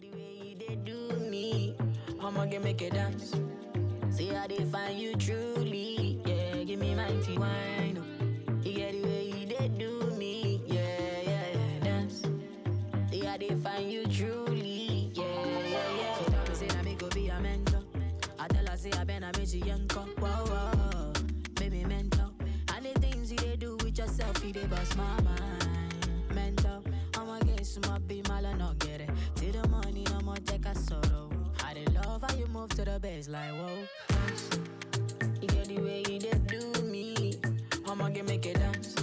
the way they do me, I'ma get make it dance. See how they find you truly, yeah. Give me mighty wine. You get the way they do me, yeah. Dance. See how they find you truly, yeah. She tell me say I me go be a mentor. I tell her say I been a busy young cop, whoa. Baby mentor. And the things you they do with yourself, you they bust my mind. Mentor. I'ma get some up be mal and not get it. Till the money, no more take a sorrow. I did love how you move to the bass like whoa. Dance. You get the way you they do me. I'ma get make it dance.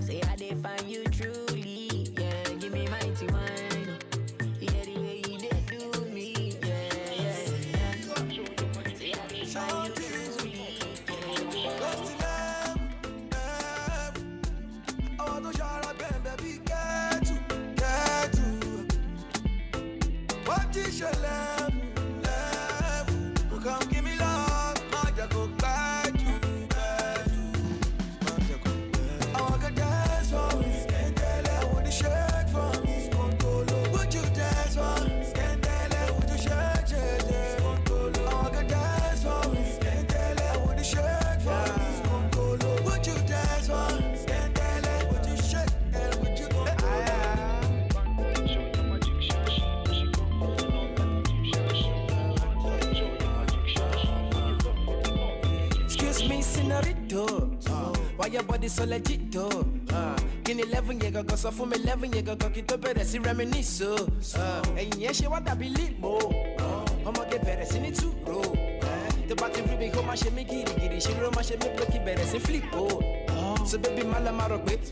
Say how they find you truly, yeah. Give me mighty wine. You get the way you they do me, yeah. Say how they find you truly, What is your love? Come give me love. I just go back to I want to dance for me. Scandale, would you shake for me? Would you dance for me? Scandale, would you shake? I want to dance for me. Scandale, would you shake for me? Would you dance for me? Scandale, would you shake? Would you Excuse me, senorito. Why your body so legit, though? Give 11 years ago, so from 11 years ago, keep up better, see reminisce. And yes, you want to believe more. I'm gonna get better, see it too, bro. The body ruby, come on, she make it, she roll my she make look better, see flip, so baby, malamaro, wait.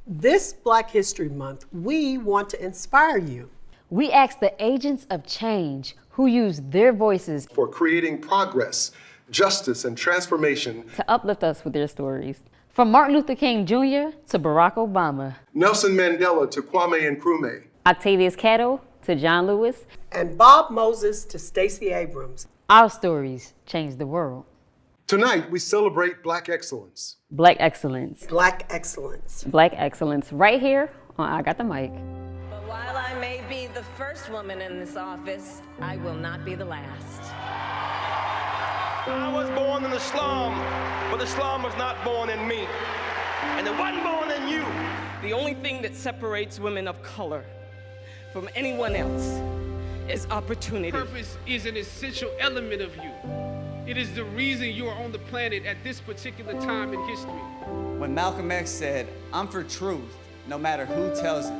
This Black History Month, we want to inspire you. We ask the agents of change who use their voices for creating progress, justice, and transformation to uplift us with their stories. From Martin Luther King Jr. to Barack Obama, Nelson Mandela to Kwame Nkrumah, Octavius Cattle to John Lewis, and Bob Moses to Stacey Abrams. Our stories change the world. Tonight, we celebrate Black excellence. Black excellence. Black excellence. Black excellence right here on I Got the Mic. But while I may be the first woman in this office, I will not be the last. I was born in the slum, but the slum was not born in me. And it wasn't born in you. The only thing that separates women of color from anyone else is opportunity. Purpose is an essential element of you. It is the reason you are on the planet at this particular time in history. When Malcolm X said, "I'm for truth, no matter who tells it.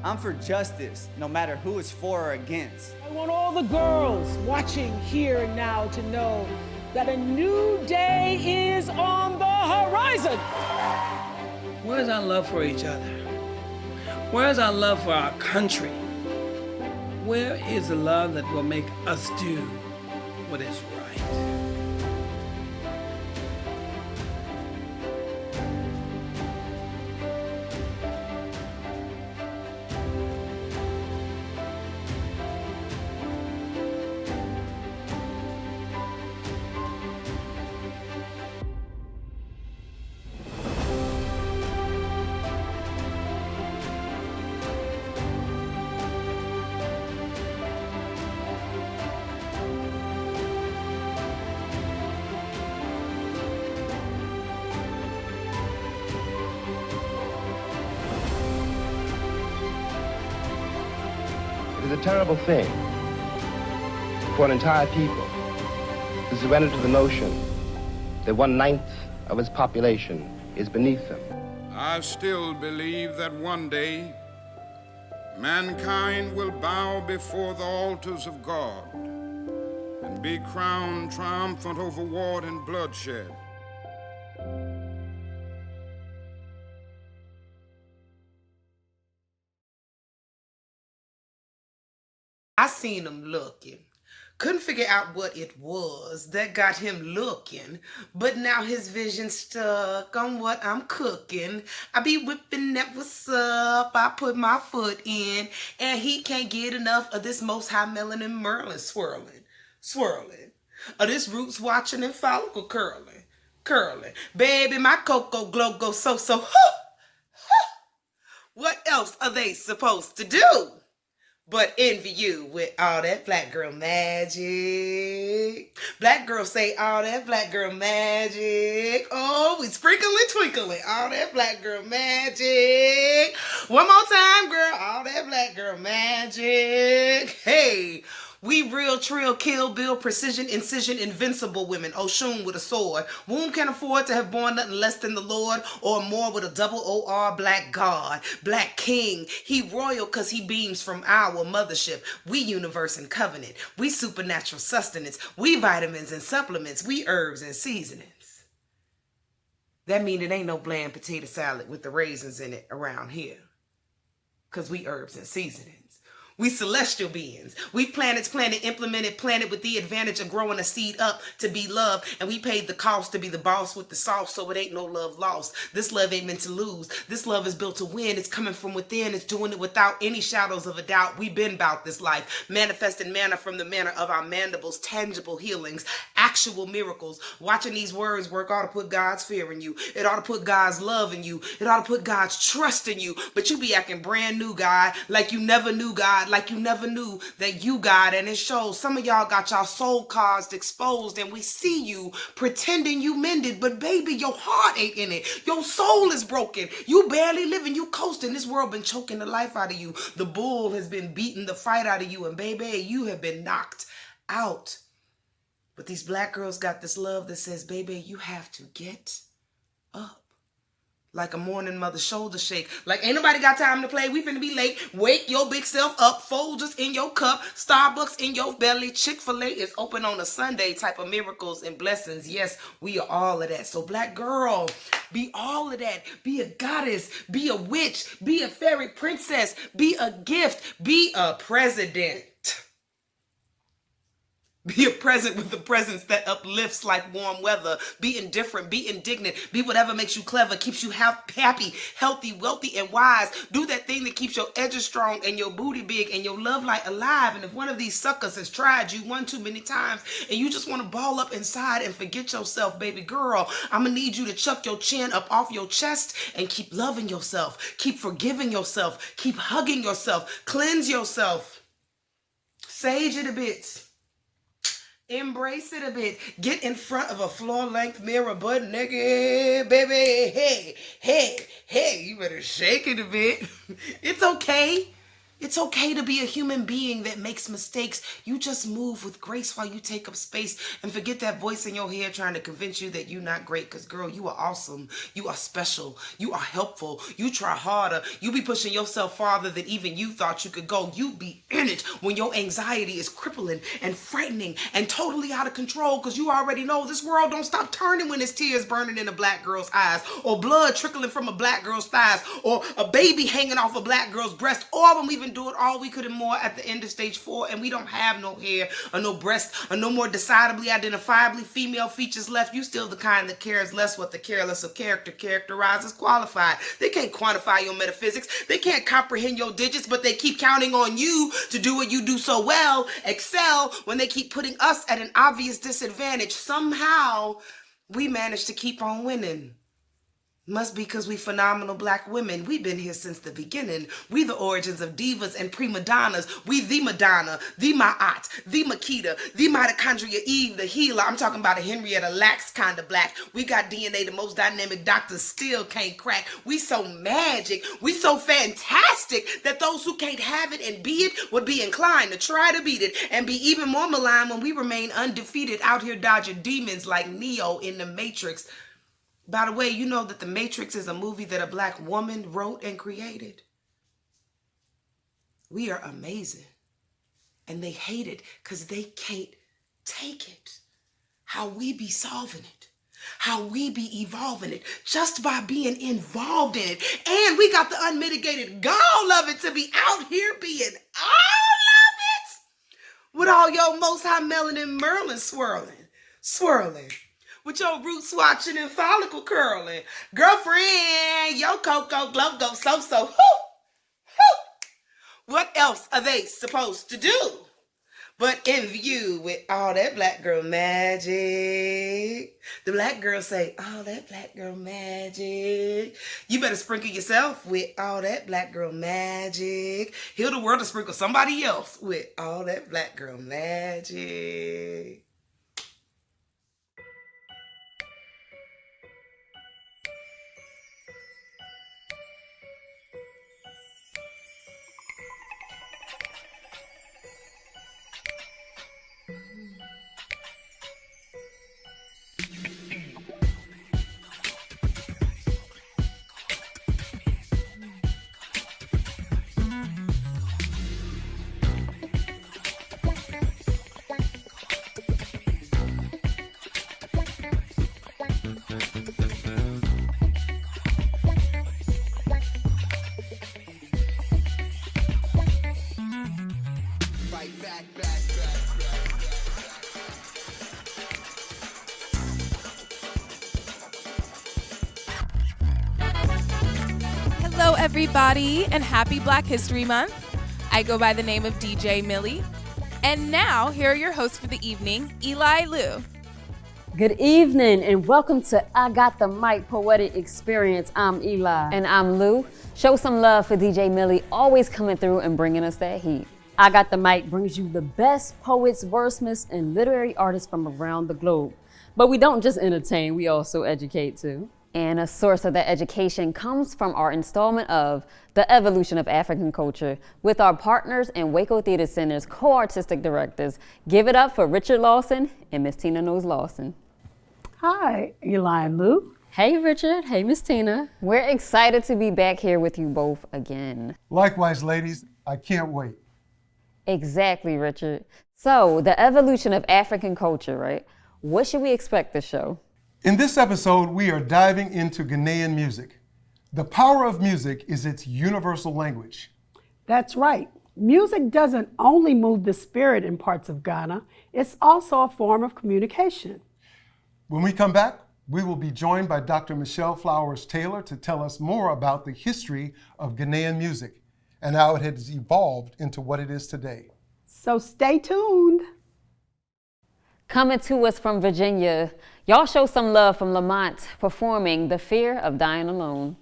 I'm for justice, no matter who is for or against." I want all the girls watching here and now to know that a new day is on the horizon. Where's our love for each other? Where's our love for our country? Where is the love that will make us do what is right? It is a terrible thing for an entire people to surrender to the notion that 1/9 of its population is beneath them. I still believe that one day mankind will bow before the altars of God and be crowned triumphant over war and bloodshed. I seen him looking. Couldn't figure out what it was that got him looking, but now his vision stuck on what I'm cooking. I be whipping that what's up, I put my foot in, and he can't get enough of this most high melanin Merlin swirling, of this roots watching and follicle curling. Baby, my cocoa glow go so, What else are they supposed to do but envy you with all that black girl magic? Black girls say all that black girl magic. Oh, we sprinkling, twinkling, all that black girl magic. One more time, girl, all that black girl magic. Hey, we real, trill, kill, bill, precision, incision, invincible women. Oshun with a sword. Womb can afford to have born nothing less than the Lord, or more with a double O-R, black God, black king. He royal cause he beams from our mothership. We universe and covenant. We supernatural sustenance. We vitamins and supplements. We herbs and seasonings. That mean it ain't no bland potato salad with the raisins in it around here. Cause we herbs and seasonings. We celestial beings. We planets planet implemented planet with the advantage of growing a seed up to be loved. And we paid the cost to be the boss with the sauce, so it ain't no love lost. This love ain't meant to lose. This love is built to win. It's coming from within. It's doing it without any shadows of a doubt. We've been about this life. Manifesting manna from the manner of our mandibles. Tangible healings. Actual miracles. Watching these words work ought to put God's fear in you. It ought to put God's love in you. It ought to put God's trust in you. But you be acting brand new, God. Like you never knew God. Like you never knew that you God, and it shows. Some of y'all got y'all soul cards exposed, and we see you pretending you mended, but baby, your heart ain't in it. Your soul is broken. You barely living. You coasting. This world been choking the life out of you. The bull has been beating the fight out of you, and baby, you have been knocked out. But these black girls got this love that says, baby, you have to get up. Like a morning mother shoulder shake. Like ain't nobody got time to play. We finna be late. Wake your big self up. Folgers in your cup. Starbucks in your belly. Chick-fil-A is open on a Sunday. Type of miracles and blessings. Yes, we are all of that. So black girl, be all of that. Be a goddess. Be a witch. Be a fairy princess. Be a gift. Be a president. Be a present with a presence that uplifts like warm weather. Be indifferent. Be indignant. Be whatever makes you clever, keeps you happy, healthy, wealthy, and wise. Do that thing that keeps your edges strong and your booty big and your love light alive. And if one of these suckers has tried you one too many times and you just want to ball up inside and forget yourself, baby girl, I'm going to need you to chuck your chin up off your chest and keep loving yourself. Keep forgiving yourself. Keep hugging yourself. Cleanse yourself. Sage it a bit. Embrace it a bit. Get in front of a floor-length mirror, butt naked, baby. Hey, you better shake it a bit. It's okay. It's okay to be a human being that makes mistakes. You just move with grace while you take up space and forget that voice in your head trying to convince you that you're not great. Because, girl, you are awesome. You are special. You are helpful. You try harder. You be pushing yourself farther than even you thought you could go. You be in it when your anxiety is crippling and frightening and totally out of control, because you already know this world don't stop turning when there's tears burning in a black girl's eyes, or blood trickling from a black girl's thighs, or a baby hanging off a black girl's breast, or when we've been doing all we could and more at the end of stage 4 and we don't have no hair or no breast or no more decidably identifiably female features left. You still the kind that cares less what the careless of character characterizes qualified. They can't quantify your metaphysics. They can't comprehend your digits, but they keep counting on you to do what you do so well, excel, when they keep putting us at an obvious disadvantage. Somehow we manage to keep on winning. Must be because we phenomenal black women. We've been here since the beginning. We the origins of divas and prima donnas. We the Madonna, the Ma'at, the Makita, the mitochondria Eve, the healer. I'm talking about a Henrietta Lacks kind of black. We got DNA the most dynamic doctors still can't crack. We so magic. We so fantastic that those who can't have it and be it would be inclined to try to beat it and be even more malign when we remain undefeated out here dodging demons like Neo in the Matrix. By the way, you know that The Matrix is a movie that a black woman wrote and created? We are amazing. And they hate it because they can't take it. How we be solving it. How we be evolving it just by being involved in it. And we got the unmitigated gall of it to be out here being all of it. With all your most high melanin Merlin swirling. With your roots watching and follicle curling. Girlfriend, your cocoa glow go so. What else are they supposed to do But in view with all that black girl magic, the black girl say, all that black girl magic. You better sprinkle yourself with all that black girl magic. Heal the world to sprinkle somebody else with all that black girl magic. Hello, everybody, and happy Black History Month. I go by the name of DJ Millie. And now, here are your hosts for the evening, Eli Lu. Good evening, and welcome to I Got the Mic Poetic Experience. I'm Eli. And I'm Lu. Show some love for DJ Millie, always coming through and bringing us that heat. I Got the Mic brings you the best poets, wordsmiths, and literary artists from around the globe. But we don't just entertain, we also educate too. And a source of that education comes from our installment of The Evolution of African Culture with our partners and WACO Theater Center's co-artistic directors. Give it up for Richard Lawson and Miss Tina Knowles Lawson. Hi, Eli and Lu. Hey, Richard. Hey, Miss Tina. We're excited to be back here with you both again. Likewise, ladies. I can't wait. Exactly, Richard. So, The Evolution of African Culture, right? What should we expect this show? In this episode, we are diving into Ghanaian music. The power of music is its universal language. That's right. Music doesn't only move the spirit in parts of Ghana, it's also a form of communication. When we come back, we will be joined by Dr. Michelle Flowers Taylor to tell us more about the history of Ghanaian music and how it has evolved into what it is today. So stay tuned. Coming to us from Virginia, y'all show some love from Lamont performing The Fear of Dying Alone.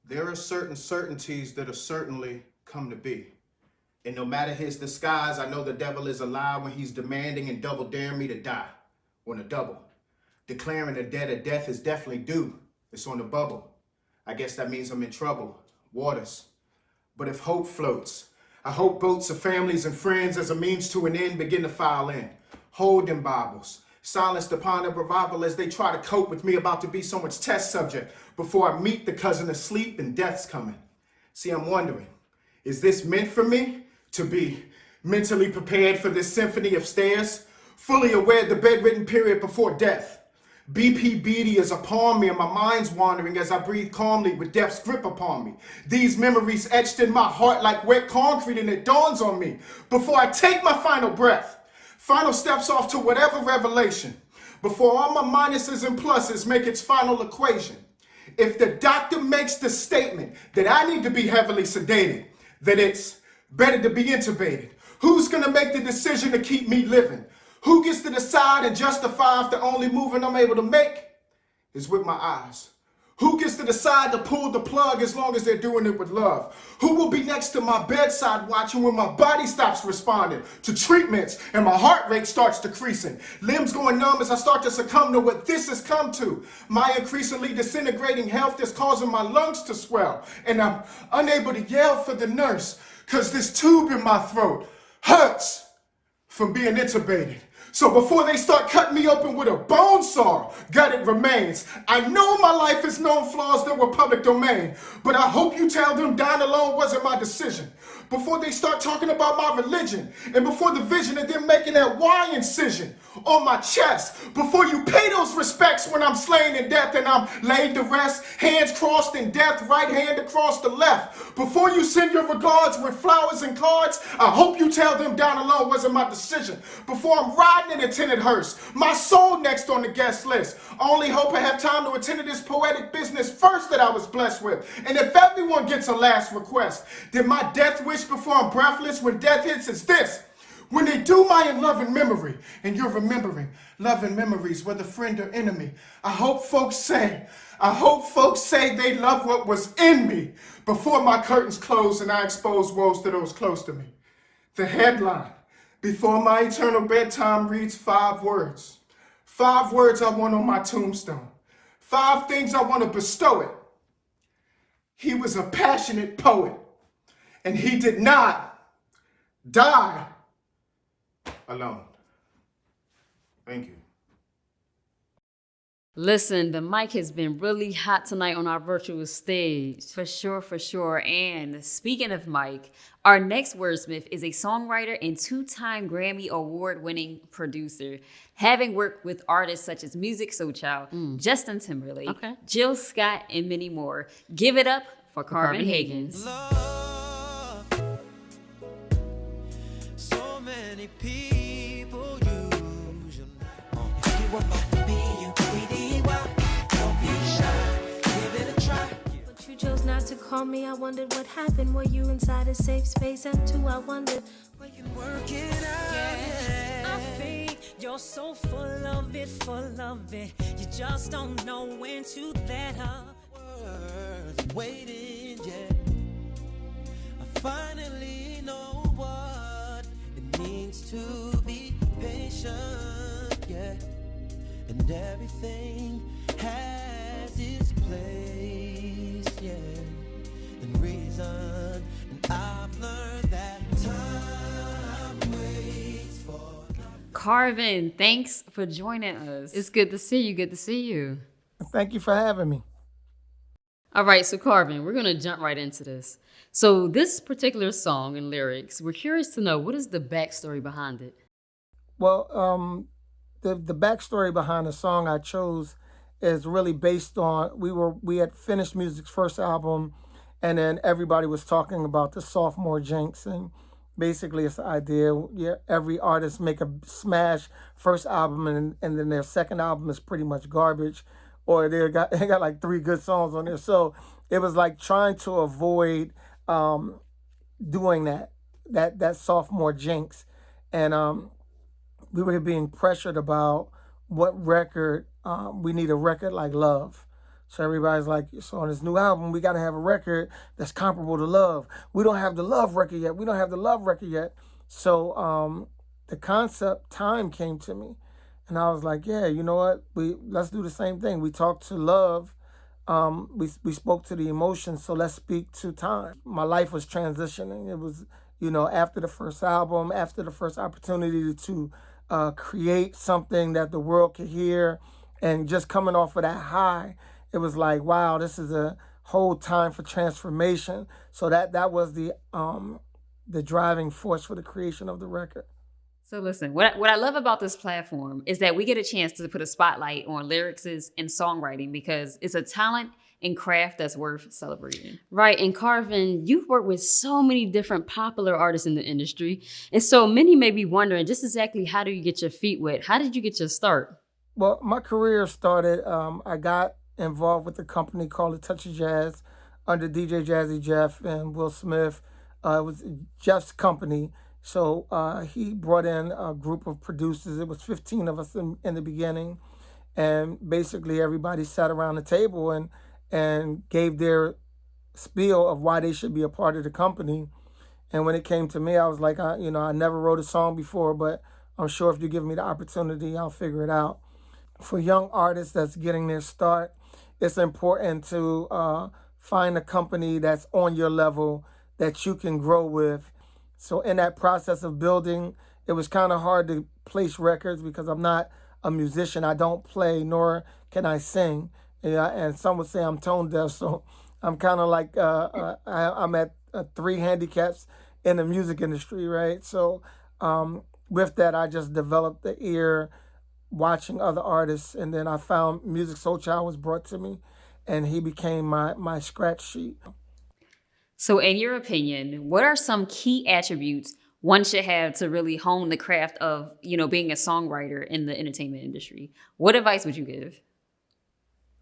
There are certain certainties that are certainly come to be. And no matter his disguise, I know the devil is alive when he's demanding and double daring me to die on a double. Declaring the dead of death is definitely due. It's on the bubble. I guess that means I'm in trouble. Waters. But if hope floats, I hope boats of families and friends as a means to an end begin to file in. Holding Bibles, silenced upon a revival as they try to cope with me about to be someone's test subject before I meet the cousin asleep and death's coming. See, I'm wondering, is this meant for me to be mentally prepared for this symphony of stairs, fully aware of the bedridden period before death? BPBD is upon me and my mind's wandering as I breathe calmly with death's grip upon me. These memories etched in my heart like wet concrete, and it dawns on me before I take my final breath. Final steps off to whatever revelation. Before all my minuses and pluses make its final equation. If the doctor makes the statement that I need to be heavily sedated, that it's better to be intubated, who's gonna make the decision to keep me living? Who gets to decide and justify if the only movement I'm able to make is with my eyes? Who gets to decide to pull the plug as long as they're doing it with love? Who will be next to my bedside watching when my body stops responding to treatments and my heart rate starts decreasing? Limbs going numb as I start to succumb to what this has come to. My increasingly disintegrating health is causing my lungs to swell, and I'm unable to yell for the nurse because this tube in my throat hurts from being intubated. So before they start cutting me open with a bone saw, gutted remains. I know my life has known flaws that were public domain, but I hope you tell them dying alone wasn't my decision. Before they start talking about my religion, and before the vision of them making that Y incision on my chest, before you pay those respects when I'm slain in death and I'm laid to rest, hands crossed in death, right hand across the left. Before you send your regards with flowers and cards, I hope you tell them down alone wasn't my decision. Before I'm riding Platinum attended hearse. My soul next on the guest list. Only hope I have time to attend to this poetic business first that I was blessed with. And if everyone gets a last request, then my death wish before I'm breathless when death hits is this. When they do my in loving memory, and you're remembering loving memories, whether friend or enemy, I hope folks say they love what was in me before my curtains close and I expose woes to those close to me. The headline, before my eternal bedtime, reads 5 words. 5 words I want on my tombstone. 5 things I want to bestow it. He was a passionate poet, and he did not die alone. Thank you. Listen, the mic has been really hot tonight on our virtual stage. For sure, for sure. And speaking of Mike, our next wordsmith is a songwriter and 2-time Grammy Award-winning producer, having worked with artists such as Musiq Soulchild, Justin Timberlake, Jill Scott, and many more. Give it up for Carvin Higgins. So many people use your life. If you want to be you, don't be shy, give it a try. But you chose not to call me. I wondered what happened. Were you inside a safe space? And too, I wondered. We can work it out. Yeah. I think you're so full of it, full of it. You just don't know when to let up. Words waiting, yeah. I finally know what it means to be patient, yeah. And everything has its place, yeah. And reason, and I've learned that time waits for. Carvin, thanks for joining us. It's good to see you. Good to see you. Thank you for having me. All right, so Carvin, we're going to jump right into this. So this particular song and lyrics, we're curious to know, what is the backstory behind it? Well, the backstory behind the song I chose is really based on, we had finished Music's first album, and then everybody was talking about the sophomore jinx, and basically it's the idea, every artist make a smash first album, and then their second album is pretty much garbage, or they got like 3 good songs on there. So it was like trying to avoid doing that sophomore jinx, and we were being pressured about what record, we need a record like Love. So everybody's like, so on this new album, we got to have a record that's comparable to Love. We don't have the Love record yet. So the concept Time came to me, and I was like, yeah, you know what? Let's do the same thing. We talked to Love. We spoke to the emotions, so let's speak to Time. My life was transitioning. It was, after the first album, after the first opportunity to create something that the world could hear, and just coming off of that high, it was like, wow, this is a whole time for transformation. So that was the driving force for the creation of the record. So listen, what I love about this platform is that we get a chance to put a spotlight on lyrics and songwriting, because it's a talent and craft that's worth celebrating. Right, and Carvin, you've worked with so many different popular artists in the industry, and so many may be wondering just exactly, how do you get your feet wet? How did you get your start? Well, my career started, I got involved with a company called A Touch of Jazz under DJ Jazzy Jeff and Will Smith. It was Jeff's company. So he brought in a group of producers. It was 15 of us in the beginning. And basically everybody sat around the table and gave their spiel of why they should be a part of the company. And when it came to me, I was like, I never wrote a song before, but I'm sure if you give me the opportunity, I'll figure it out. For young artists that's getting their start, it's important to find a company that's on your level that you can grow with. So in that process of building, it was kind of hard to place records because I'm not a musician. I don't play, nor can I sing. And some would say I'm tone deaf, so I'm kind of like, I'm at 3 handicaps in the music industry, right? So with that, I just developed the ear, watching other artists, and then I found Musiq Soulchild was brought to me, and he became my scratch sheet. So in your opinion, what are some key attributes one should have to really hone the craft of, being a songwriter in the entertainment industry. What advice would you give?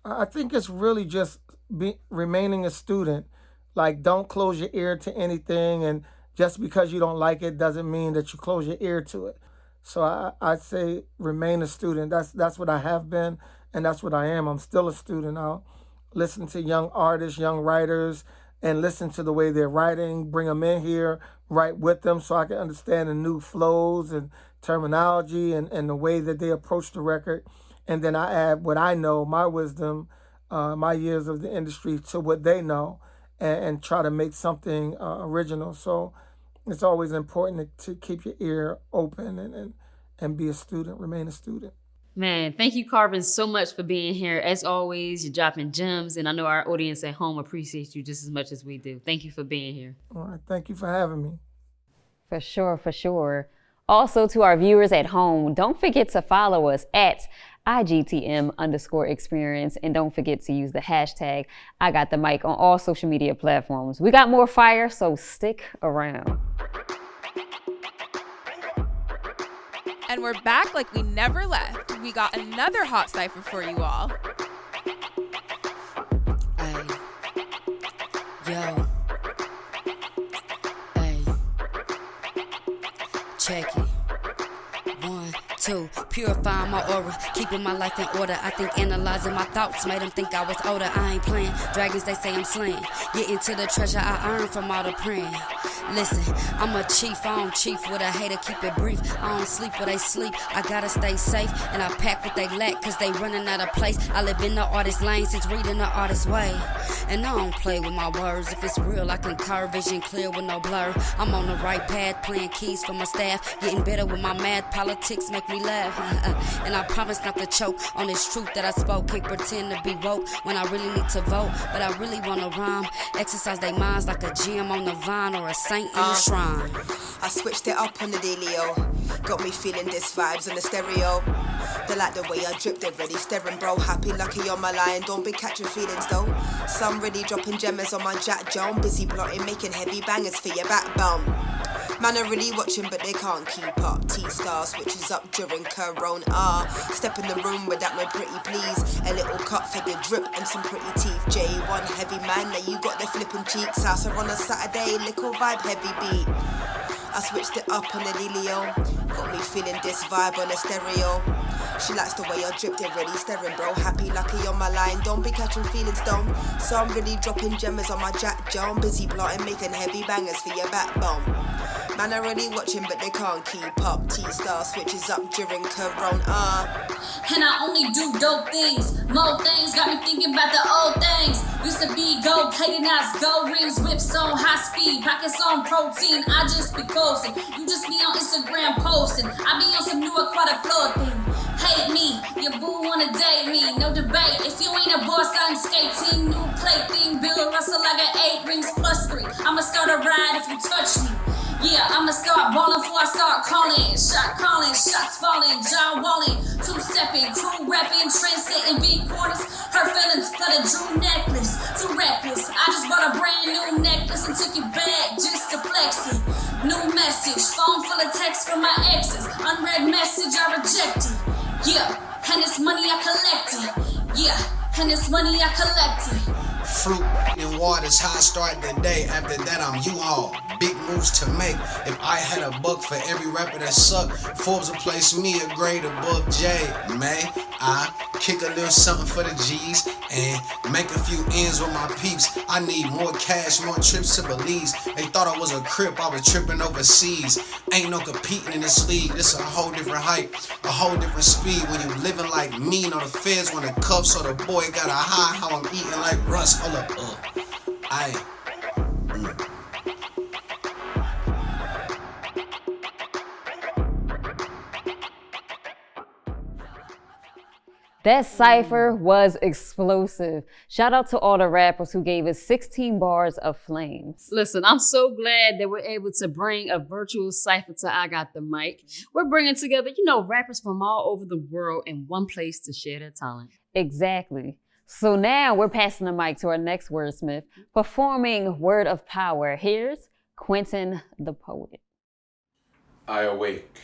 I think it's really just remaining a student. Like, don't close your ear to anything, and just because you don't like it doesn't mean that you close your ear to it. So I'd say remain a student. That's what I have been, and that's what I am. I'm still a student. I'll listen to young artists, young writers, and listen to the way they're writing, bring them in here, write with them so I can understand the new flows and terminology and the way that they approach the record. And then I add what I know, my wisdom, my years of the industry to what they know, and try to make something original. So it's always important to keep your ear open and be a student, remain a student. Man, thank you, Carvin, so much for being here. As always, you're dropping gems, and I know our audience at home appreciates you just as much as we do. Thank you for being here. All right, thank you for having me. For sure, for sure. Also, to our viewers at home, don't forget to follow us at IGTM_experience, and don't forget to use the hashtag #IGotTheMic on all social media platforms. We got more fire, so stick around. And we're back like we never left. We got another hot cipher for you all. Ay, yo, ay, check it. 1, 2, purifying my aura, keeping my life in order. I think analyzing my thoughts made them think I was older. I ain't playing dragons, they say I'm slaying. Getting to the treasure I earned from all the praying. Listen, I'm a chief, I don't chief with a hater, keep it brief. I don't sleep where they sleep, I gotta stay safe. And I pack what they lack, cause they running out of place. I live in the artist lane since reading the artist's way. And I don't play with my words, if it's real I can curve vision clear with no blur. I'm on the right path, playing keys for my staff. Getting better with my math, politics make me laugh. And I promise not to choke on this truth that I spoke. Can't pretend to be woke when I really need to vote. But I really wanna rhyme, exercise their minds like a gym on the vine or a saint in the shrine. I switched it up on the dealio. Got me feeling this vibes on the stereo. They like the way I drip, they're ready staring, bro. Happy, lucky on my line, don't be catching feelings though. Some ready dropping gemmers on my Jack Joan. Busy plotting, making heavy bangers for your backbone. Man are really watching, but they can't keep up. T-Star switches up during Corona. Step in the room without no pretty please. A little cut for the drip and some pretty teeth. J1 heavy man, now you got the flipping cheeks. Salsa on a Saturday, little vibe heavy beat. I switched it up on the Lilio. Got me feeling this vibe on the stereo. She likes the way I drip, they're ready staring, bro. Happy, lucky on my line, don't be catching feelings, don't. So I'm really dropping gemmers on my Jack Joan. Busy plotting, making heavy bangers for your backbone. Man are really watching, but they can't keep up. T-Star switches up during Corona. And I only do dope things. More things got me thinking about the old things. Used to be gold plated, now it's gold rings. Whips on high speed, pockets on protein. I just be coasting. You just be on Instagram posting. I be on some new aquatic floor thing. Hate me, your boo wanna date me. No debate, if you ain't a boss, I'm skating. New plate thing, Bill Russell, I got 8 rings plus 3. I'ma start a ride if you touch me. Yeah, I'ma start ballin' before I start calling. Shot calling, shots falling, John Walling. 2-stepping, crew rapping, trend-setting, big quarters. Her feelings flooded, Drew necklace. Too reckless, I just bought a brand new necklace and took it back just to flex it. New message, phone full of texts from my exes. Unread message I rejected. Yeah, and this money I collected. Yeah, and this money I collected. Fruit and water's how I start the day. After that, I'm U-Haul. Big moves to make. If I had a buck for every rapper that suck, Forbes would place me a grade above Jay. May I kick a little something for the G's and make a few ends with my peeps. I need more cash, more trips to Belize. They thought I was a crip, I was tripping overseas. Ain't no competing in this league. This a whole different height, a whole different speed. When you living like me, know the feds want a cup, so the boy got a high. How I'm eating like Russ. Hold up, That cypher was explosive. Shout out to all the rappers who gave us 16 bars of flames. Listen, I'm so glad that we're able to bring a virtual cypher to I Got the Mic. We're bringing together, rappers from all over the world in one place to share their talent. Exactly. So now we're passing the mic to our next wordsmith, performing Word of Power. Here's Quentin the Poet. I awake,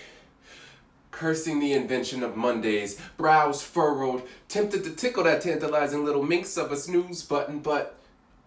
cursing the invention of Mondays, brows furrowed, tempted to tickle that tantalizing little minx of a snooze button, but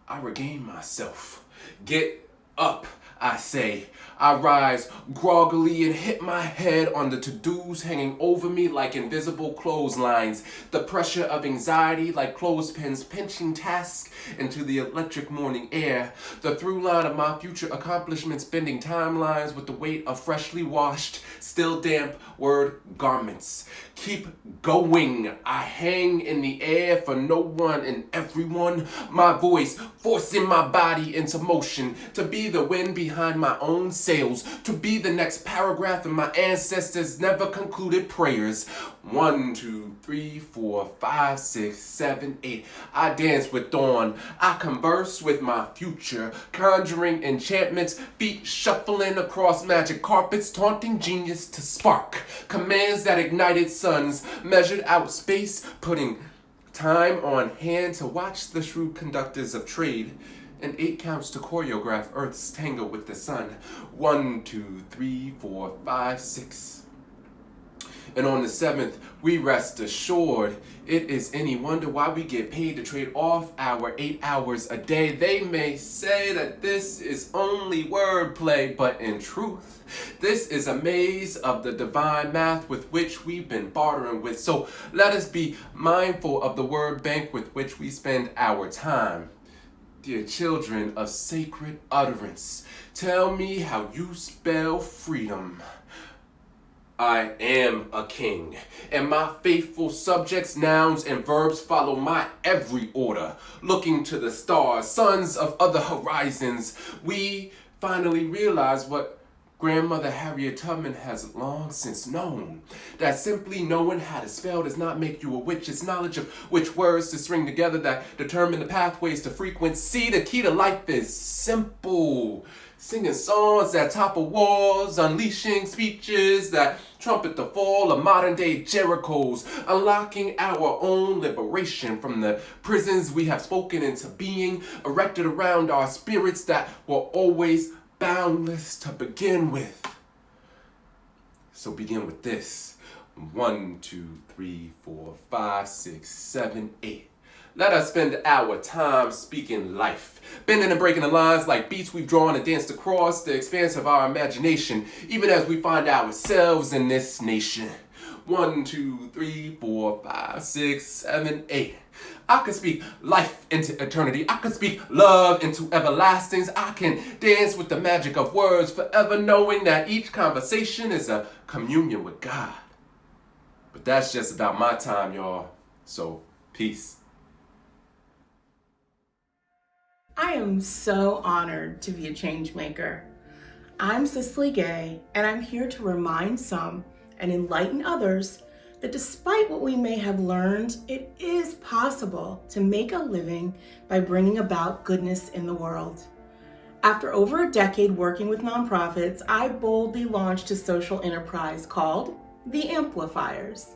I regain myself. Get up, I say. I rise groggily and hit my head on the to-dos hanging over me like invisible clotheslines. The pressure of anxiety like clothespins pinching tasks into the electric morning air. The through line of my future accomplishments bending timelines with the weight of freshly washed, still damp word garments. Keep going. I hang in the air for no one and everyone. My voice forcing my body into motion to be the wind behind my own sails, to be the next paragraph in my ancestors' never concluded prayers. 1, 2, 3, 4, 5, 6, 7, 8. I dance with dawn. I converse with my future, conjuring enchantments, feet shuffling across magic carpets, taunting genius to spark. Commands that ignited suns, measured out space, putting time on hand to watch the shrewd conductors of trade. And 8 counts to choreograph Earth's tango with the sun. 1, 2, 3, 4, 5, 6. And on the 7th, we rest assured. It is any wonder why we get paid to trade off our 8 hours a day. They may say that this is only wordplay, but in truth, this is a maze of the divine math with which we've been bartering with. So let us be mindful of the word bank with which we spend our time. Dear children of sacred utterance, tell me how you spell freedom. I am a king, and my faithful subjects, nouns, and verbs follow my every order. Looking to the stars, sons of other horizons, we finally realize what Grandmother Harriet Tubman has long since known. That simply knowing how to spell does not make you a witch. It's knowledge of which words to string together that determine the pathways to frequency. The key to life is simple. Singing songs that topple walls, unleashing speeches that trumpet the fall of modern-day Jerichos, unlocking our own liberation from the prisons we have spoken into being, erected around our spirits that were always boundless to begin with. So begin with this. 1, 2, 3, 4, 5, 6, 7, 8. Let us spend our time speaking life, bending and breaking the lines like beats we've drawn and danced across the expanse of our imagination, even as we find ourselves in this nation. 1, 2, 3, 4, 5, 6, 7, 8. I can speak life into eternity. I can speak love into everlastings. I can dance with the magic of words, forever knowing that each conversation is a communion with God. But that's just about my time, y'all. So, peace. I am so honored to be a change maker. I'm Cicely Gay, and I'm here to remind some and enlighten others that despite what we may have learned, it is possible to make a living by bringing about goodness in the world. After over a decade working with nonprofits, I boldly launched a social enterprise called The Amplifiers.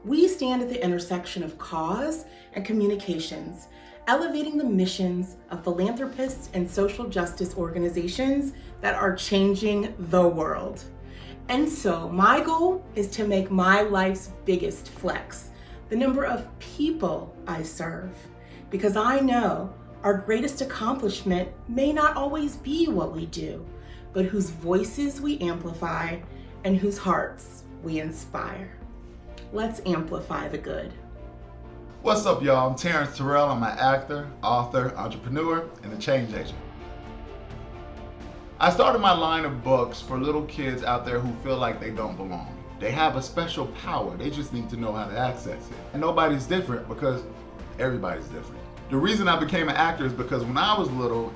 We stand at the intersection of cause and communications, elevating the missions of philanthropists and social justice organizations that are changing the world. And so my goal is to make my life's biggest flex the number of people I serve, because I know our greatest accomplishment may not always be what we do, but whose voices we amplify and whose hearts we inspire. Let's amplify the good. What's up, y'all? I'm Terrence Terrell. I'm an actor, author, entrepreneur, and a change agent. I started my line of books for little kids out there who feel like they don't belong. They have a special power. They just need to know how to access it. And nobody's different because everybody's different. The reason I became an actor is because when I was little,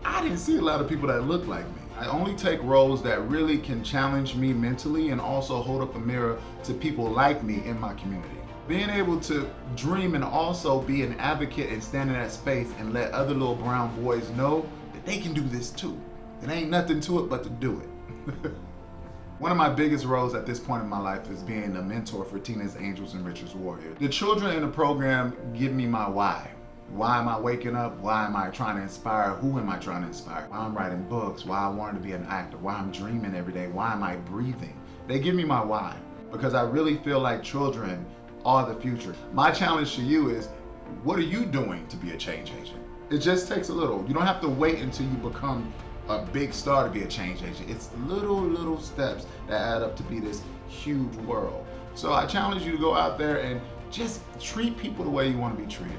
I didn't see a lot of people that looked like me. I only take roles that really can challenge me mentally and also hold up a mirror to people like me in my community. Being able to dream and also be an advocate and stand in that space and let other little brown boys know that they can do this too. There ain't nothing to it but to do it. One of my biggest roles at this point in my life is being a mentor for Teenage Angels and Richard's Warrior. The children in the program give me my why. Why am I waking up? Why am I trying to inspire? Who am I trying to inspire? Why I'm writing books? Why I wanted to be an actor? Why I'm dreaming every day? Why am I breathing? They give me my why, because I really feel like children are the future. My challenge to you is, what are you doing to be a change agent? It just takes a little. You don't have to wait until you become a big star to be a change agent. It's little steps that add up to be this huge world. So I challenge you to go out there and just treat people the way you want to be treated.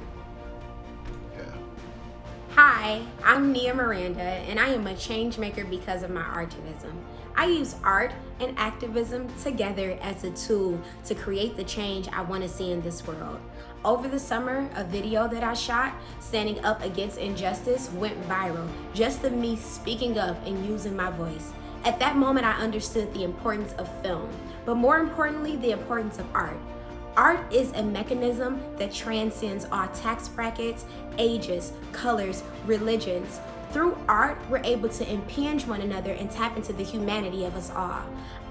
Hi, I'm Nia Miranda, and I am a change maker because of my artivism. I use art and activism together as a tool to create the change I want to see in this world. Over the summer, a video that I shot standing up against injustice went viral, just of me speaking up and using my voice. At that moment, I understood the importance of film, but more importantly, the importance of art. Art is a mechanism that transcends all tax brackets, ages, colors, religions. Through art, we're able to impinge one another and tap into the humanity of us all.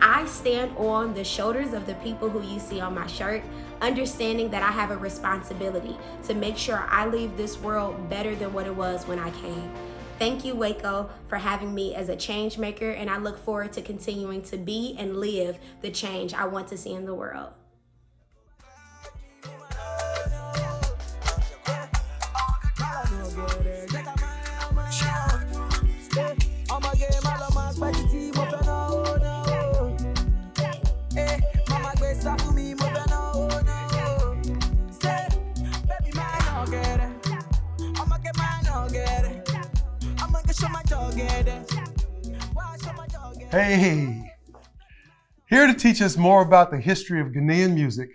I stand on the shoulders of the people who you see on my shirt, understanding that I have a responsibility to make sure I leave this world better than what it was when I came. Thank you, WACO, for having me as a change maker, and I look forward to continuing to be and live the change I want to see in the world. Hey, here to teach us more about the history of Ghanaian music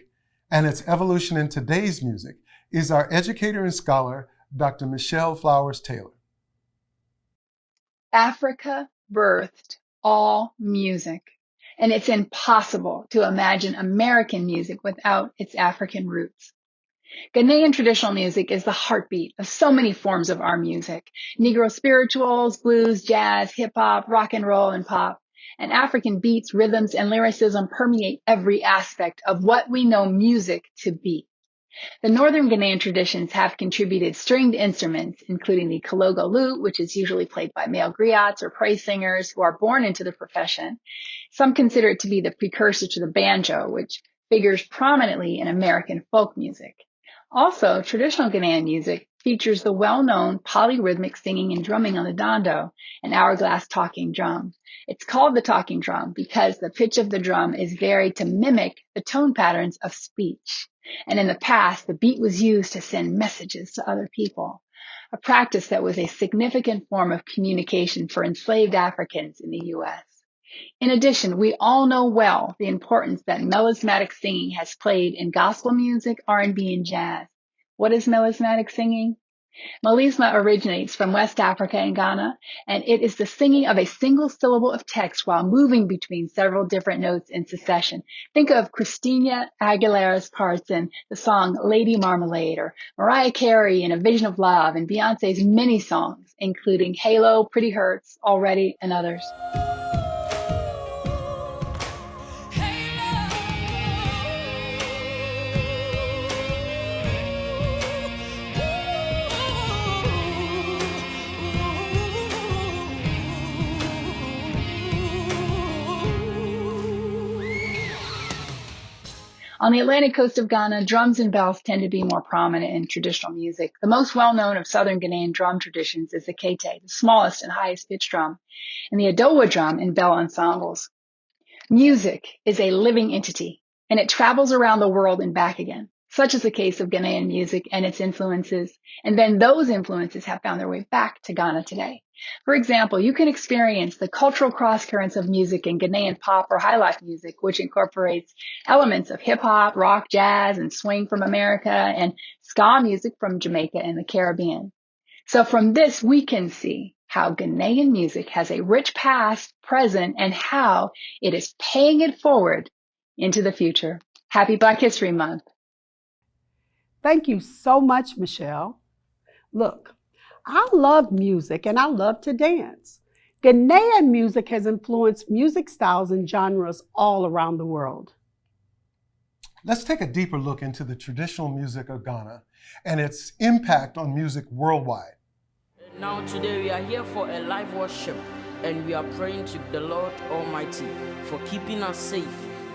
and its evolution in today's music is our educator and scholar, Dr. Michelle Flowers Taylor. Africa birthed all music, and it's impossible to imagine American music without its African roots. Ghanaian traditional music is the heartbeat of so many forms of our music: Negro spirituals, blues, jazz, hip hop, rock and roll, and pop. And African beats, rhythms, and lyricism permeate every aspect of what we know music to be. The northern Ghanaian traditions have contributed stringed instruments, including the Kalogo lute, which is usually played by male griots or praise singers who are born into the profession. Some consider it to be the precursor to the banjo, which figures prominently in American folk music. Also, traditional Ghanaian music features the well-known polyrhythmic singing and drumming on the dando, an hourglass talking drum. It's called the talking drum because the pitch of the drum is varied to mimic the tone patterns of speech. And in the past, the beat was used to send messages to other people, a practice that was a significant form of communication for enslaved Africans in the U.S. In addition, we all know well the importance that melismatic singing has played in gospel music, R&B, and jazz. What is melismatic singing? Melisma originates from West Africa and Ghana, and it is the singing of a single syllable of text while moving between several different notes in succession. Think of Christina Aguilera's parts in the song Lady Marmalade, or Mariah Carey in A Vision of Love, and Beyonce's many songs, including Halo, Pretty Hurts, Already, and others. On the Atlantic coast of Ghana, drums and bells tend to be more prominent in traditional music. The most well-known of southern Ghanaian drum traditions is the kete, the smallest and highest pitched drum, and the adowa drum in bell ensembles. Music is a living entity, and it travels around the world and back again. Such is the case of Ghanaian music and its influences, and then those influences have found their way back to Ghana today. For example, you can experience the cultural cross-currents of music in Ghanaian pop or highlife music, which incorporates elements of hip-hop, rock, jazz, and swing from America, and ska music from Jamaica and the Caribbean. So from this, we can see how Ghanaian music has a rich past, present, and how it is paying it forward into the future. Happy Black History Month. Thank you so much, Michelle. Look, I love music and I love to dance. Ghanaian music has influenced music styles and genres all around the world. Let's take a deeper look into the traditional music of Ghana and its impact on music worldwide. Now today we are here for a live worship, and we are praying to the Lord Almighty for keeping us safe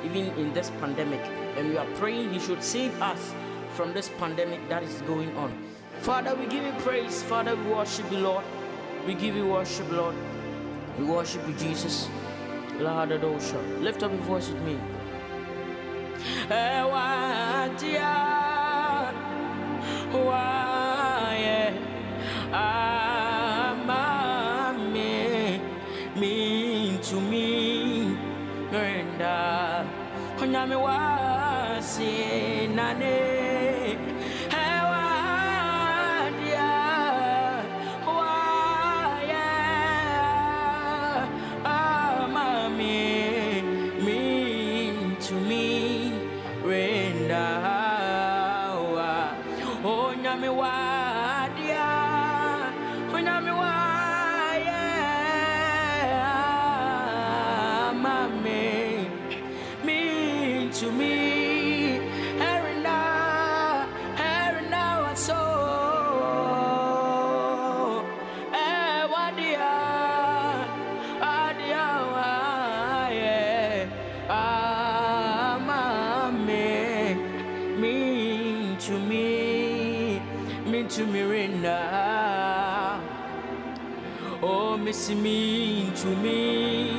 even in this pandemic, and we are praying He should save us from this pandemic that is going on. Father, we give you praise. Father, we worship you, Lord. We give you worship, Lord. We worship you, Jesus. Lift up your voice with me. To me, Miranda, Onyame wa se nane, ewa dia, wa yeah, mami, me to me, Miranda, Onyame wa dia, Onyame wa. To me, and now I saw, what dear, to me, Rinda. Oh, miss me to me,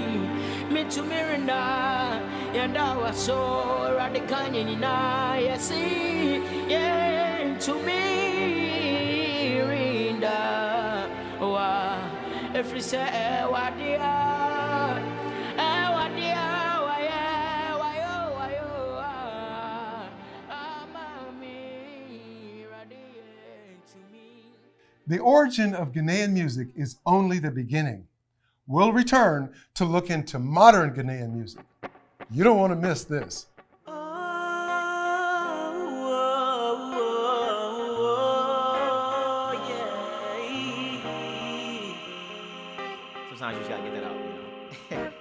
Rinda. And I was so radical in I see, yeah, to me, Rinda. Oh, if you say, what dear, what dear, The origin of Ghanaian music is only the beginning. We'll return to look into modern Ghanaian music. You don't want to miss this. Sometimes you just gotta get that out, you know.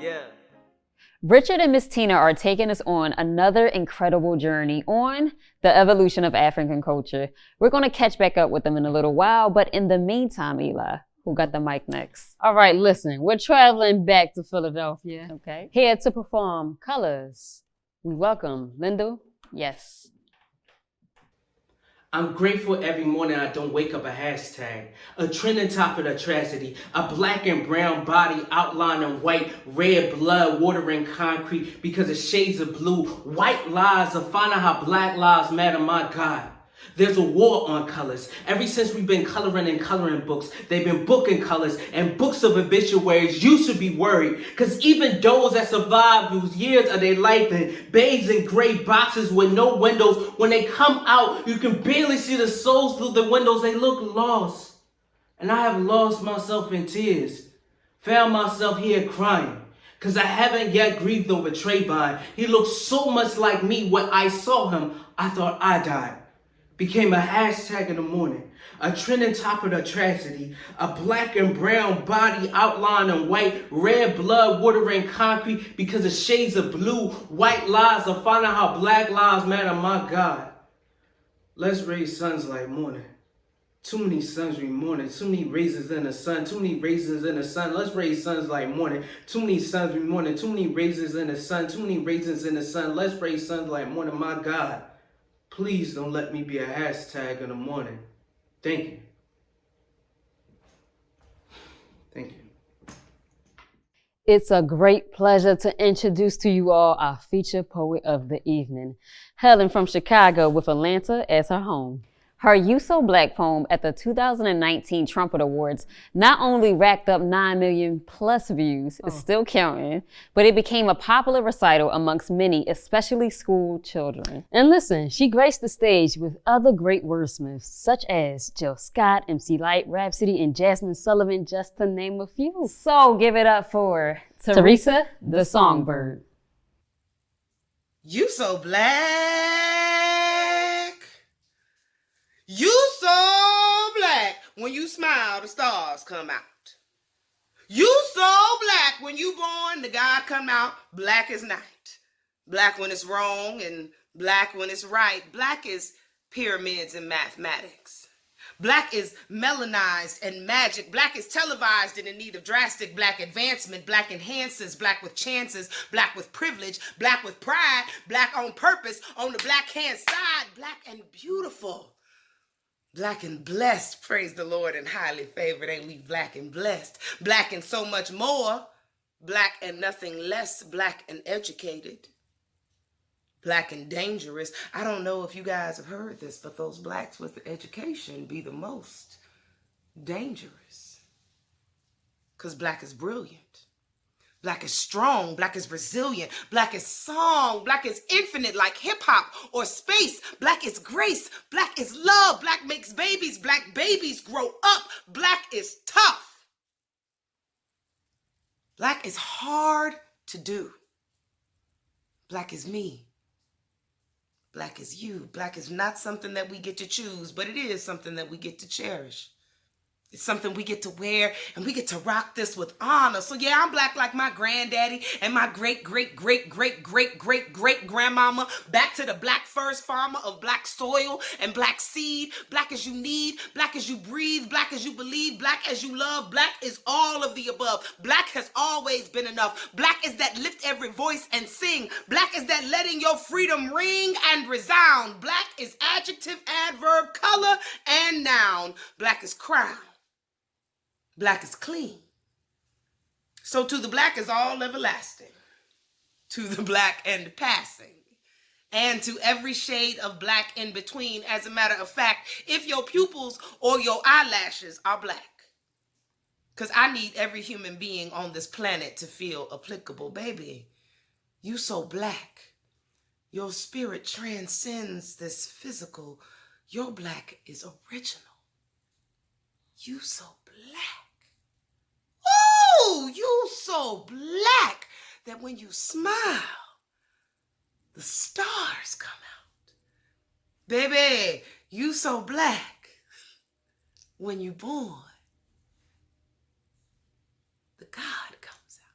Yeah. Richard and Miss Tina are taking us on another incredible journey on the evolution of African culture. We're going to catch back up with them in a little while, but in the meantime, Eli, who got the mic next? All right, listen, we're traveling back to Philadelphia. Okay. Here to perform Colors. We welcome Lindo. Yes. I'm grateful every morning I don't wake up a hashtag, a trending topic of tragedy, a black and brown body outlining white, red blood watering concrete because of shades of blue, white lies of finding how black lives matter, my God. There's a war on colors. Ever since we've been coloring in coloring books, they've been booking colors, and books of obituaries. You should be worried, because even those that survived lose years of their life in beige and gray boxes with no windows. When they come out, you can barely see the souls through the windows. They look lost. And I have lost myself in tears. Found myself here crying, because I haven't yet grieved over Trayvon. He looked so much like me. When I saw him, I thought I died. Became a hashtag in the morning, a trending topic of tragedy, a black and brown body outlined in white, red blood watering concrete because of shades of blue, white lies of finding how black lives matter, my God. Let's raise sons like morning. Too many sons we mourning, too many raisins in the sun, too many raisins in the sun. Let's raise sons like morning. Too many sons we mourning, too many raisins in the sun, too many raisins in the sun. Let's raise sons like morning, my God. Please don't let me be a hashtag in the morning. Thank you. Thank you. It's a great pleasure to introduce to you all our feature poet of the evening, hailing from Chicago with Atlanta as her home. Her You So Black poem at the 2019 Trumpet Awards not only racked up 9 million plus views, it's still counting, but it became a popular recital amongst many, especially school children. And listen, she graced the stage with other great wordsmiths, such as Jill Scott, MC Lyte, Rhapsody, and Jasmine Sullivan, just to name a few. So give it up for Theresa Tha S.O.N.G.B.I.R.D. You so black. You so black. When you smile, the stars come out. You so black. When you born, the God come out. Black as night. Black when it's wrong and black when it's right. Black is pyramids and mathematics. Black is melanized and magic. Black is televised and in need of drastic black advancement. Black enhances, black with chances, black with privilege, black with pride, black on purpose, on the black hand side, black and beautiful. Black and blessed, praise the Lord, and highly favored. Ain't we black and blessed? Black and so much more. Black and nothing less. Black and educated. Black and dangerous. I don't know if you guys have heard this, but those blacks with education be the most dangerous. Because black is brilliant. Black is strong. Black is resilient. Black is song. Black is infinite like hip hop or space. Black is grace. Black is love. Black makes babies. Black babies grow up. Black is tough. Black is hard to do. Black is me. Black is you. Black is not something that we get to choose, but it is something that we get to cherish. It's something we get to wear, and we get to rock this with honor. So yeah, I'm black like my granddaddy and my great-great-great-great-great-great-grandmama. Back to the black first farmer of black soil and black seed. Black as you need, black as you breathe, black as you believe, black as you love. Black is all of the above. Black has always been enough. Black is that lift every voice and sing. Black is that letting your freedom ring and resound. Black is adjective, adverb, color, and noun. Black is crown. Black is clean. So to the black is all everlasting. To the black and passing. And to every shade of black in between. As a matter of fact, if your pupils or your eyelashes are black. Because I need every human being on this planet to feel applicable. Baby, you so black. Your spirit transcends this physical. Your black is original. You so black. Ooh, you so black that when you smile, the stars come out. Baby, you so black when you born, the God comes out.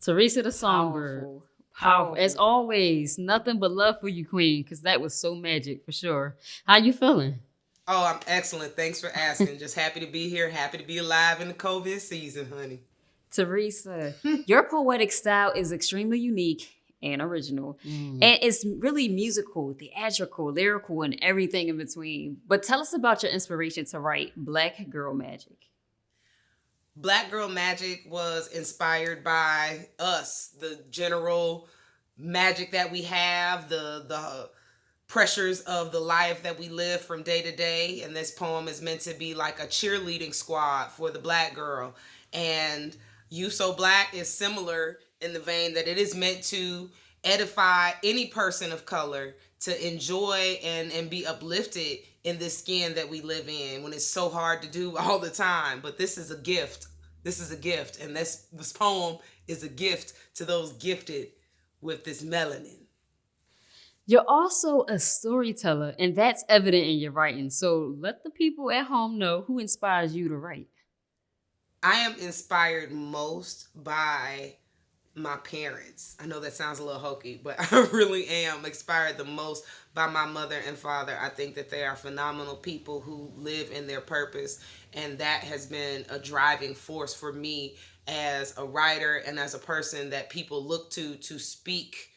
Theresa Tha S.O.N.G.B.I.R.D. Powerful. As always, nothing but love for you, Queen, because that was so magic for sure. How you feeling? Oh, I'm excellent. Thanks for asking. Just happy to be here. Happy to be alive in the COVID season, honey. Theresa, your poetic style is extremely unique and original. And it's really musical, theatrical, lyrical, and everything in between. But tell us about your inspiration to write Black Girl Magic. Black Girl Magic was inspired by us, the general magic that we have, the pressures of the life that we live from day to day. And this poem is meant to be like a cheerleading squad for the black girl. And You So Black is similar in the vein that it is meant to edify any person of color to enjoy and be uplifted in this skin that we live in when it's so hard to do all the time. But this is a gift. This is a gift. And this poem is a gift to those gifted with this melanin. You're also a storyteller, and that's evident in your writing. So let the people at home know who inspires you to write. I am inspired most by my parents. I know that sounds a little hokey, but I really am inspired the most by my mother and father. I think that they are phenomenal people who live in their purpose, and that has been a driving force for me as a writer and as a person that people look to speak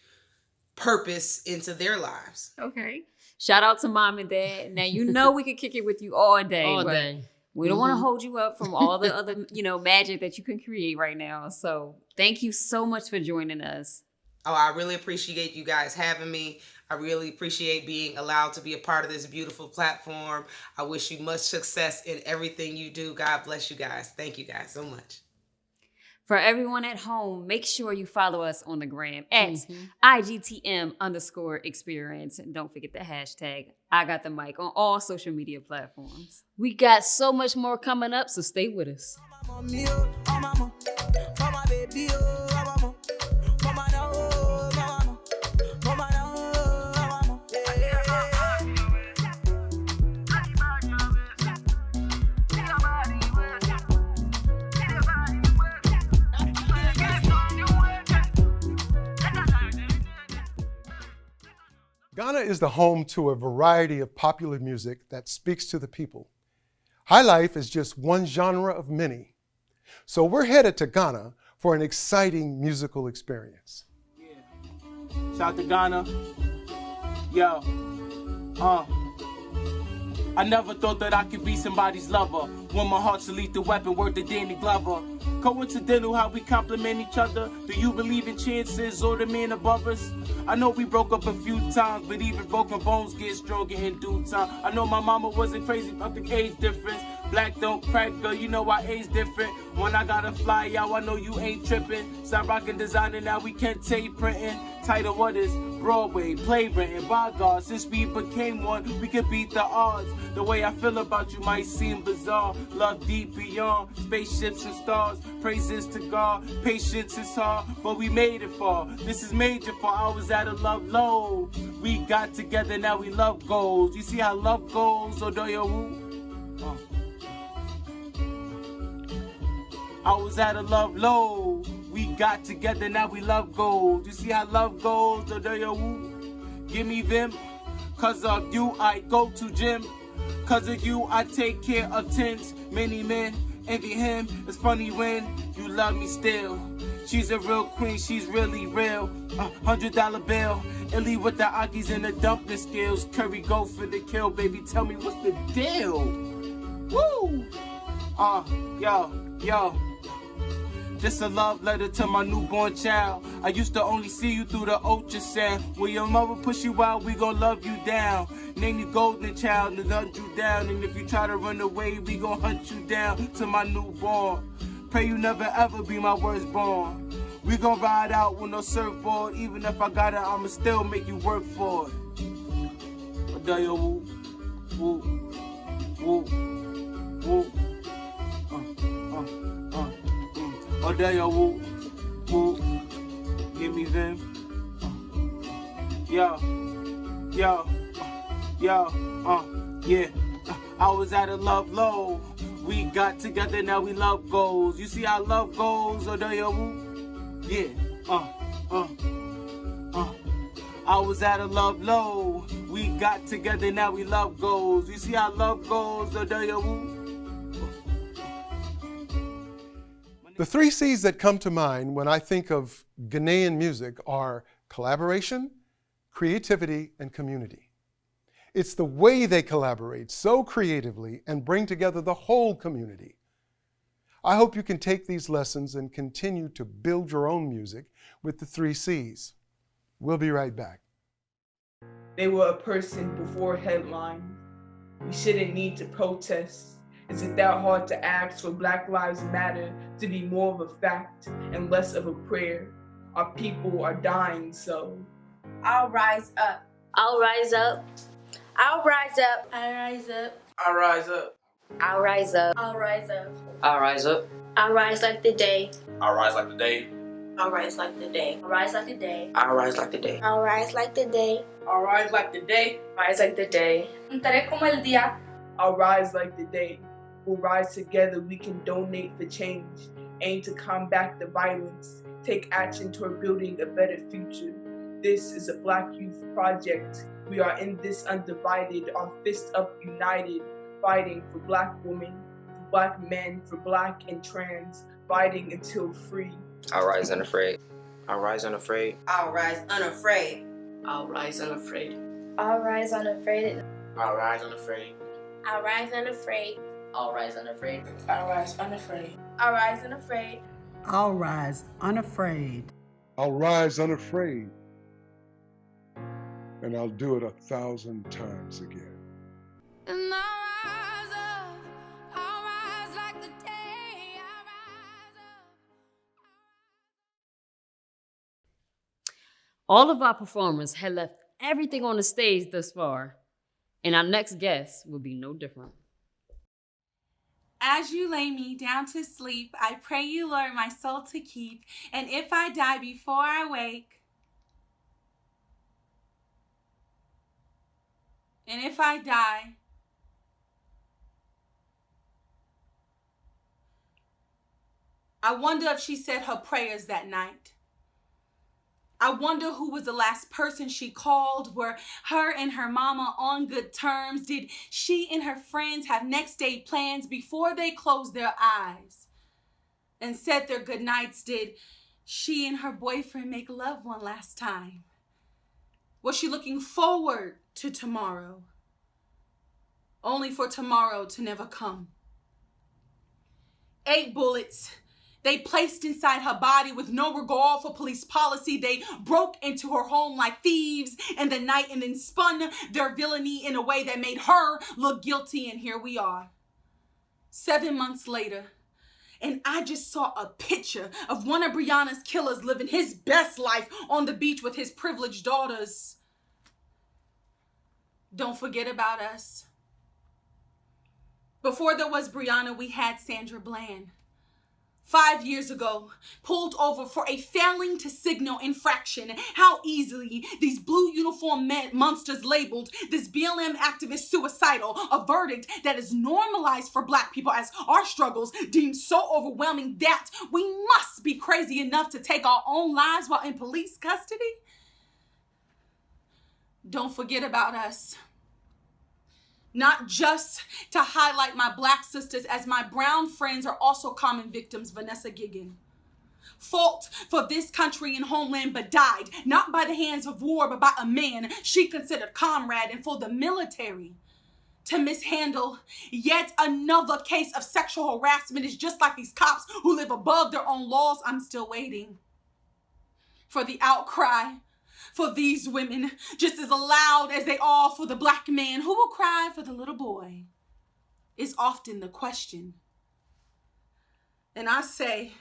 purpose into their lives. Okay. Shout out to mom and dad. Now, you know we could kick it with you all day. All day. We don't want to hold you up from all the other, magic that you can create right now. So thank you so much for joining us. Oh, I really appreciate you guys having me. I really appreciate being allowed to be a part of this beautiful platform. I wish you much success in everything you do. God bless you guys. Thank you guys so much. For everyone at home, make sure you follow us on the gram at IGTM_experience. And don't forget the hashtag I Got the Mic on all social media platforms. We got so much more coming up, so stay with us. Ghana is the home to a variety of popular music that speaks to the people. High life is just one genre of many. So we're headed to Ghana for an exciting musical experience. Shout out to Ghana. Yo. I never thought that I could be somebody's lover. When my heart's a lethal weapon, word to Danny Glover. Coincidental how we compliment each other. Do you believe in chances or the man above us? I know we broke up a few times, but even broken bones get stronger in due time. I know my mama wasn't crazy about the age difference. Black don't crack, girl, you know our age different. When I gotta fly out, I know you ain't tripping. Stop rocking designer, now we can't tape printing. Title what is Broadway, play written by God. Since we became one, we could beat the odds. The way I feel about you might seem bizarre. Love deep beyond spaceships and stars. Praises to God, patience is hard, but we made it far. This is major for hours at a love low. We got together, now we love goals. You see how love goes, or do you? I was at a love low. We got together, now we love gold. You see how love goes, or do you? Give me them. Cause of you, I go to gym. Cause of you, I take care of tens. Many men envy him. It's funny when you love me still. She's a real queen, she's really real. $100 bill. Illy with the Akis and the dumping skills. Curry go for the kill, baby. Tell me what's the deal. Woo! Yo. This a love letter to my newborn child. I used to only see you through the ultrasound. When your mother push you out, we gon' love you down. Name you golden child and hunt you down. And if you try to run away, we gon' hunt you down. To my newborn, pray you never ever be my worst born. We gon' ride out with no surfboard. Even if I got it, I'ma still make you work for it. Woo, woo, woo, woo. Oh, there you woo, woo, give me them. Yeah. I was at a love low. We got together, now we love goals. You see how love goes, or there you woo? Yeah, I was at a love low. We got together, now we love goals. You see how love goes, or there you woo? The three C's that come to mind when I think of Ghanaian music are collaboration, creativity, and community. It's the way they collaborate so creatively and bring together the whole community. I hope you can take these lessons and continue to build your own music with the three C's. We'll be right back. They were a person before headlines. We shouldn't need to protest. Is it that hard to ask for Black Lives Matter to be more of a fact and less of a prayer? Our people are dying, so I'll rise up. I'll rise up. I'll rise up. I rise up. I'll rise up. I'll rise up. I'll rise up. I'll rise up. I'll rise like the day. I'll rise like the day. I'll rise like the day. I'll rise like the day. I'll rise like the day. I'll rise like the day. I'll rise like the day. Rise like the day. Entraré como el día. I'll rise like the day. We'll rise together, we can donate for change, aim to combat the violence, take action toward building a better future. This is a Black youth project. We are in this undivided, our fists up united, fighting for Black women, for Black men, for Black and trans, fighting until free. I'll rise unafraid. I'll rise unafraid. I'll rise unafraid. I'll rise unafraid. I'll rise unafraid. I'll rise unafraid. I'll rise unafraid. I'll rise unafraid. I'll rise unafraid. I'll rise unafraid. I'll rise unafraid. I'll rise unafraid. And I'll do it 1,000 times again. And I rise up, I'll rise like the day, I rise up. All of our performers had left everything on the stage thus far, and our next guest will be no different. As you lay me down to sleep, I pray you, Lord, my soul to keep. And if I die before I wake, and if I die, I wonder if she said her prayers that night. I wonder who was the last person she called. Were her and her mama on good terms? Did she and her friends have next day plans before they closed their eyes and said their goodnights? Did she and her boyfriend make love one last time? Was she looking forward to tomorrow, only for tomorrow to never come? 8 bullets they placed inside her body with no regard for police policy. They broke into her home like thieves in the night and then spun their villainy in a way that made her look guilty. And here we are, 7 months later, and I just saw a picture of one of Breonna's killers living his best life on the beach with his privileged daughters. Don't forget about us. Before there was Breonna, we had Sandra Bland. 5 years ago, pulled over for a failing to signal infraction. How easily these blue uniform monsters labeled this BLM activist suicidal, a verdict that is normalized for Black people as our struggles deemed so overwhelming that we must be crazy enough to take our own lives while in police custody. Don't forget about us. Not just to highlight my Black sisters, as my brown friends are also common victims. Vanessa Giggin fought for this country and homeland, but died not by the hands of war, but by a man she considered comrade. And for the military to mishandle yet another case of sexual harassment is just like these cops who live above their own laws. I'm still waiting for the outcry for these women, just as loud as they are for the Black man. Who will cry for the little boy is often the question. And I say,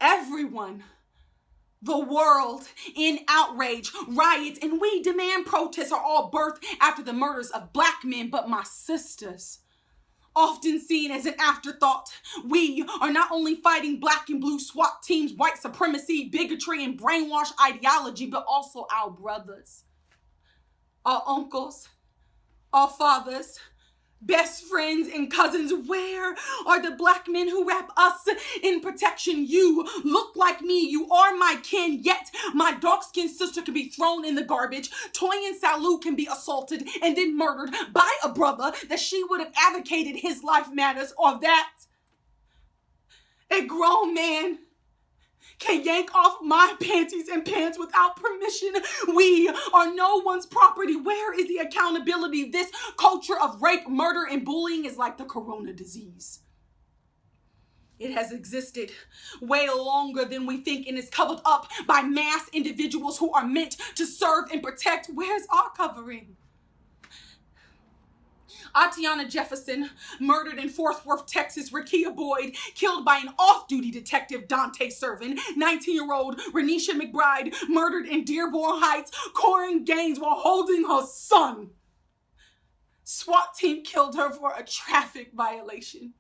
everyone, the world in outrage, riots, and we demand protests are all birthed after the murders of Black men. But my sisters, often seen as an afterthought, we are not only fighting Black and blue SWAT teams, white supremacy, bigotry, and brainwash ideology, but also our brothers, our uncles, our fathers, best friends and cousins. Where are the Black men who wrap us in protection? You look like me. You are my kin. Yet my dark-skinned sister can be thrown in the garbage. Toyin Salou can be assaulted and then murdered by a brother that she would have advocated his life matters, or that a grown man can yank off my panties and pants without permission. We are no one's property. Where is the accountability? This culture of rape, murder, and bullying is like the corona disease. It has existed way longer than we think and is covered up by mass individuals who are meant to serve and protect. Where's our covering? Atiana Jefferson, murdered in Fort Worth, Texas. Rekia Boyd, killed by an off-duty detective, Dante Servin. 19-year-old Renisha McBride, murdered in Dearborn Heights. Corin Gaines while holding her son. SWAT team killed her for a traffic violation.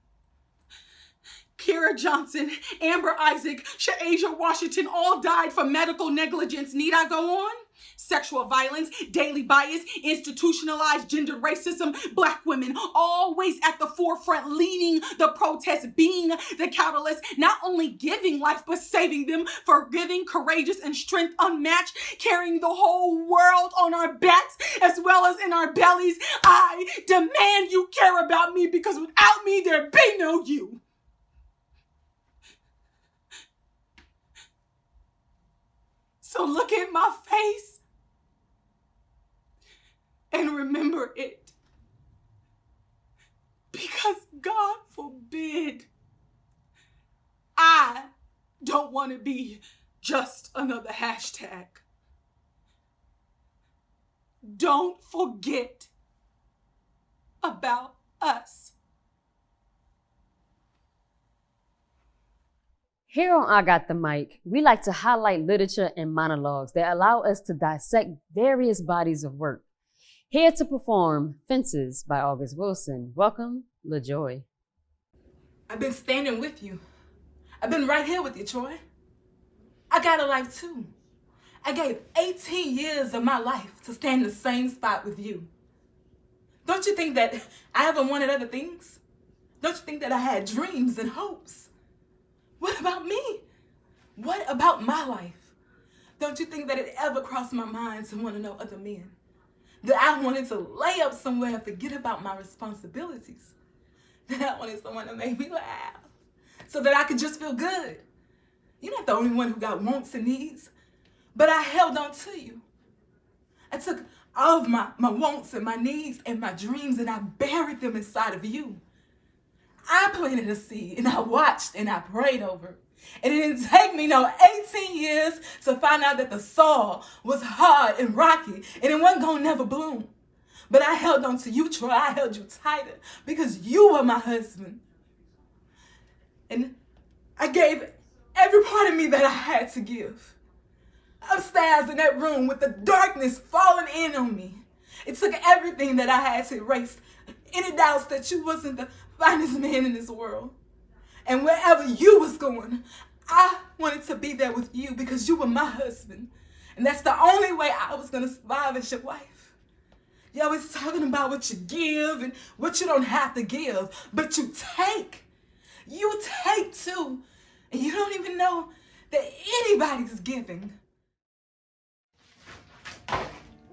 Kira Johnson, Amber Isaac, Sha'asia Washington all died from medical negligence. Need I go on? Sexual violence, daily bias, institutionalized gender racism, Black women always at the forefront, leading the protests, being the catalyst, not only giving life, but saving them, forgiving, courageous, and strength unmatched, carrying the whole world on our backs as well as in our bellies. I demand you care about me, because without me, there be no you. So look at my face and remember it. Because God forbid, I don't want to be just another hashtag. Don't forget about us. Here on I Got the Mic, we like to highlight literature and monologues that allow us to dissect various bodies of work. Here to perform Fences by August Wilson. Welcome, LaJoy. I've been standing with you. I've been right here with you, Troy. I got a life too. I gave 18 years of my life to stand in the same spot with you. Don't you think that I ever wanted other things? Don't you think that I had dreams and hopes? What about me? What about my life? Don't you think that it ever crossed my mind to want to know other men? That I wanted to lay up somewhere and forget about my responsibilities? That I wanted someone to make me laugh so that I could just feel good? You're not the only one who got wants and needs, but I held on to you. I took all of my wants and my needs and my dreams and I buried them inside of you. I planted a seed and I watched and I prayed over it. And it didn't take me no 18 years to find out that the soil was hard and rocky and it wasn't gonna never bloom. But I held on to you, Troy. I held you tighter because you were my husband. And I gave every part of me that I had to give. Upstairs in that room with the darkness falling in on me, it took everything that I had to erase any doubts that you wasn't the finest man in this world. And wherever you was going, I wanted to be there with you because you were my husband. And that's the only way I was going to survive as your wife. You're always talking about what you give and what you don't have to give, but you take. You take too. And you don't even know that anybody's giving.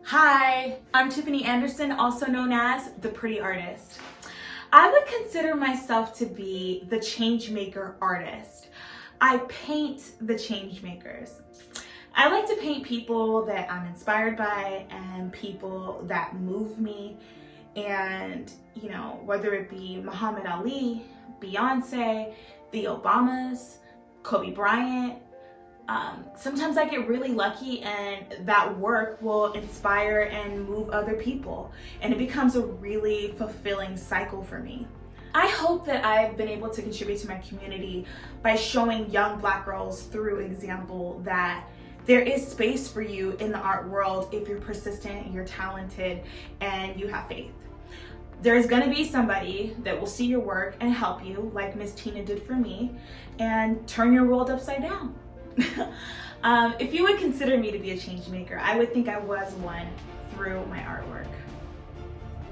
Hi, I'm Tiffany Anderson, also known as the Pretty Artist. I would consider myself to be the changemaker artist. I paint the changemakers. I like to paint people that I'm inspired by and people that move me. And, you know, whether it be Muhammad Ali, Beyonce, the Obamas, Kobe Bryant, sometimes I get really lucky and that work will inspire and move other people. And it becomes a really fulfilling cycle for me. I hope that I've been able to contribute to my community by showing young Black girls through example that there is space for you in the art world if you're persistent, you're talented, and you have faith. There's gonna be somebody that will see your work and help you, like Miss Tina did for me, and turn your world upside down. If you would consider me to be a change maker, I would think I was one through my artwork.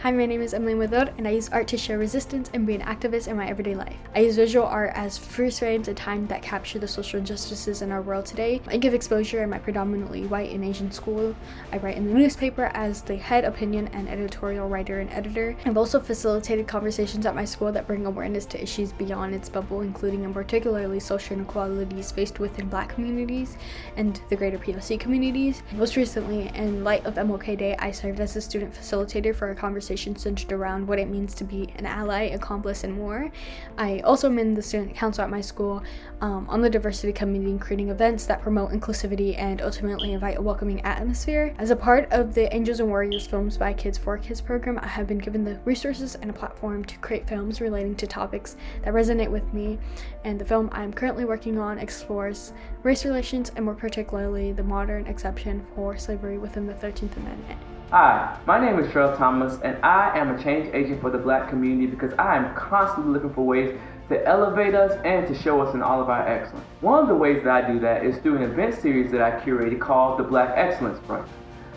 Hi, my name is Emily Mador, and I use art to share resistance and be an activist in my everyday life. I use visual art as freeze frames of time that capture the social injustices in our world today. I give exposure in my predominantly white and Asian school. I write in the newspaper as the head opinion and editorial writer and editor. I've also facilitated conversations at my school that bring awareness to issues beyond its bubble, including and particularly social inequalities faced within Black communities and the greater POC communities. Most recently, in light of MLK Day, I served as a student facilitator for a conversation centered around what it means to be an ally, accomplice, and more. I also am in the student council at my school on the diversity committee, creating events that promote inclusivity and ultimately invite a welcoming atmosphere. As a part of the Angels and Warriors Films by Kids for Kids program, I have been given the resources and a platform to create films relating to topics that resonate with me, and the film I am currently working on explores race relations and more particularly the modern exception for slavery within the 13th Amendment. Hi, my name is Cheryl Thomas, and I am a change agent for the Black community because I am constantly looking for ways to elevate us and to show us in all of our excellence. One of the ways that I do that is through an event series that I curated called the Black Excellence Brunch.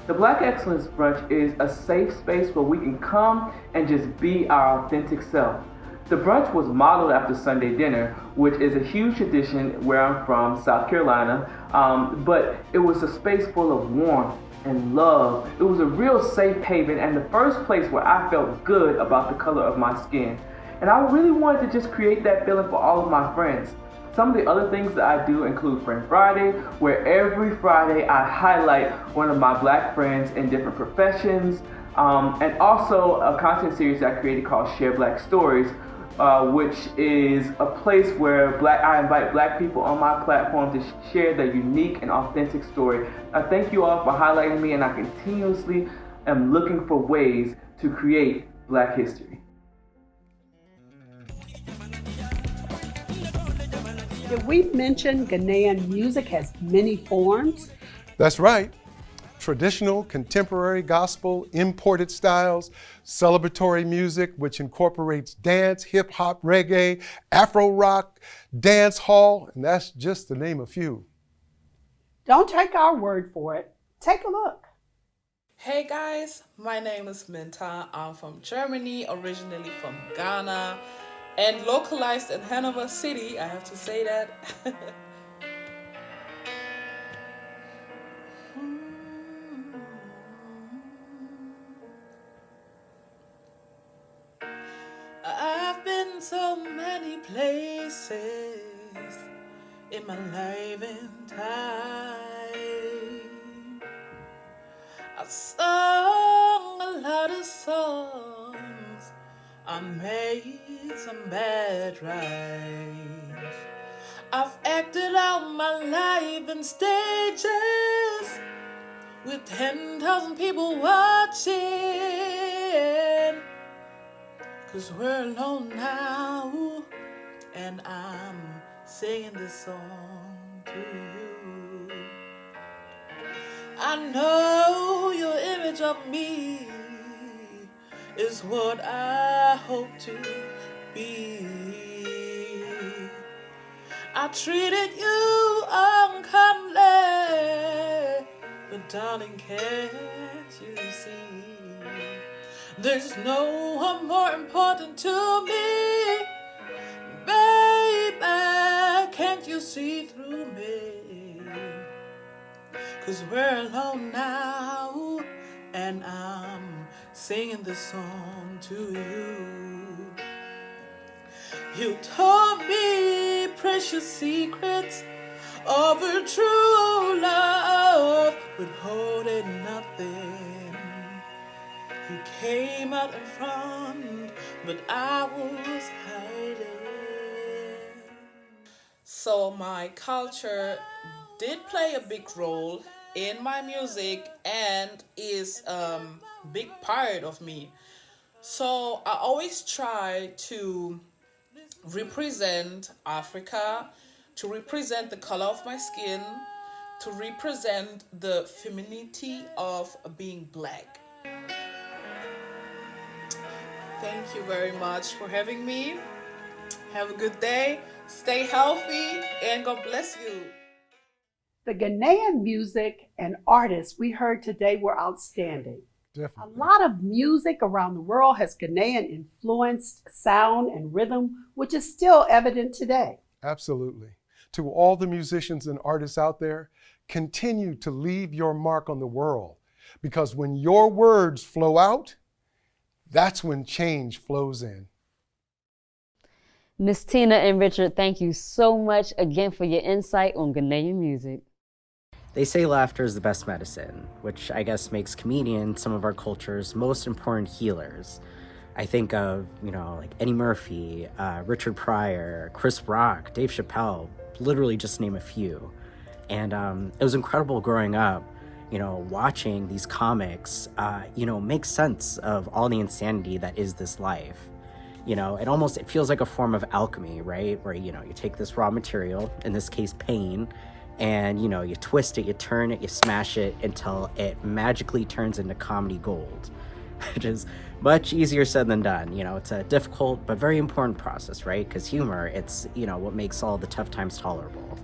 The Black Excellence Brunch is a safe space where we can come and just be our authentic self. The brunch was modeled after Sunday dinner, which is a huge tradition where I'm from, South Carolina, but it was a space full of warmth and love. It was a real safe haven and the first place where I felt good about the color of my skin. And I really wanted to just create that feeling for all of my friends. Some of the other things that I do include Friend Friday, where every Friday I highlight one of my Black friends in different professions, and also a content series that I created called Share Black Stories, which is a place where I invite Black people on my platform to share their unique and authentic story. I thank you all for highlighting me, and I continuously am looking for ways to create Black history. Did we mention Ghanaian music has many forms? That's right. Traditional, contemporary, gospel, imported styles, celebratory music, which incorporates dance, hip hop, reggae, Afro rock, dance hall, and that's just to name a few. Don't take our word for it. Take a look. Hey guys, my name is Minta. I'm from Germany, originally from Ghana, and localized in Hanover City, I have to say that. places in my life and time. I've sung a lot of songs, I made some bad rhymes. I've acted out my life in stages with 10,000 people watching. 'Cause we're alone now, and I'm singing this song to you. I know your image of me is what I hope to be. I treated you unkindly, but darling, can't you see? There's no one more important to me, baby, can't you see through me? 'Cause we're alone now, and I'm singing this song to you. You told me precious secrets of a true love, withholding nothing. You came out in front, but I was hiding. So my culture did play a big role in my music and is a big part of me. So I always try to represent Africa, to represent the color of my skin, to represent the femininity of being black. Thank you very much for having me. Have a good day, stay healthy, and God bless you. The Ghanaian music and artists we heard today were outstanding. Definitely. A lot of music around the world has Ghanaian influenced sound and rhythm, which is still evident today. Absolutely. To all the musicians and artists out there, continue to leave your mark on the world, because when your words flow out, that's when change flows in. Miss Tina and Richard, thank you so much again for your insight on Ghanaian music. They say laughter is the best medicine, which I guess makes comedians some of our culture's most important healers. I think of, like Eddie Murphy, Richard Pryor, Chris Rock, Dave Chappelle, literally just name a few. And it was incredible growing up, watching these comics, make sense of all the insanity that is this life. It feels like a form of alchemy, right? Where, you take this raw material, in this case, pain, and, you twist it, you turn it, you smash it until it magically turns into comedy gold, which is much easier said than done. It's a difficult but very important process, right? Because humor, it's, what makes all the tough times tolerable.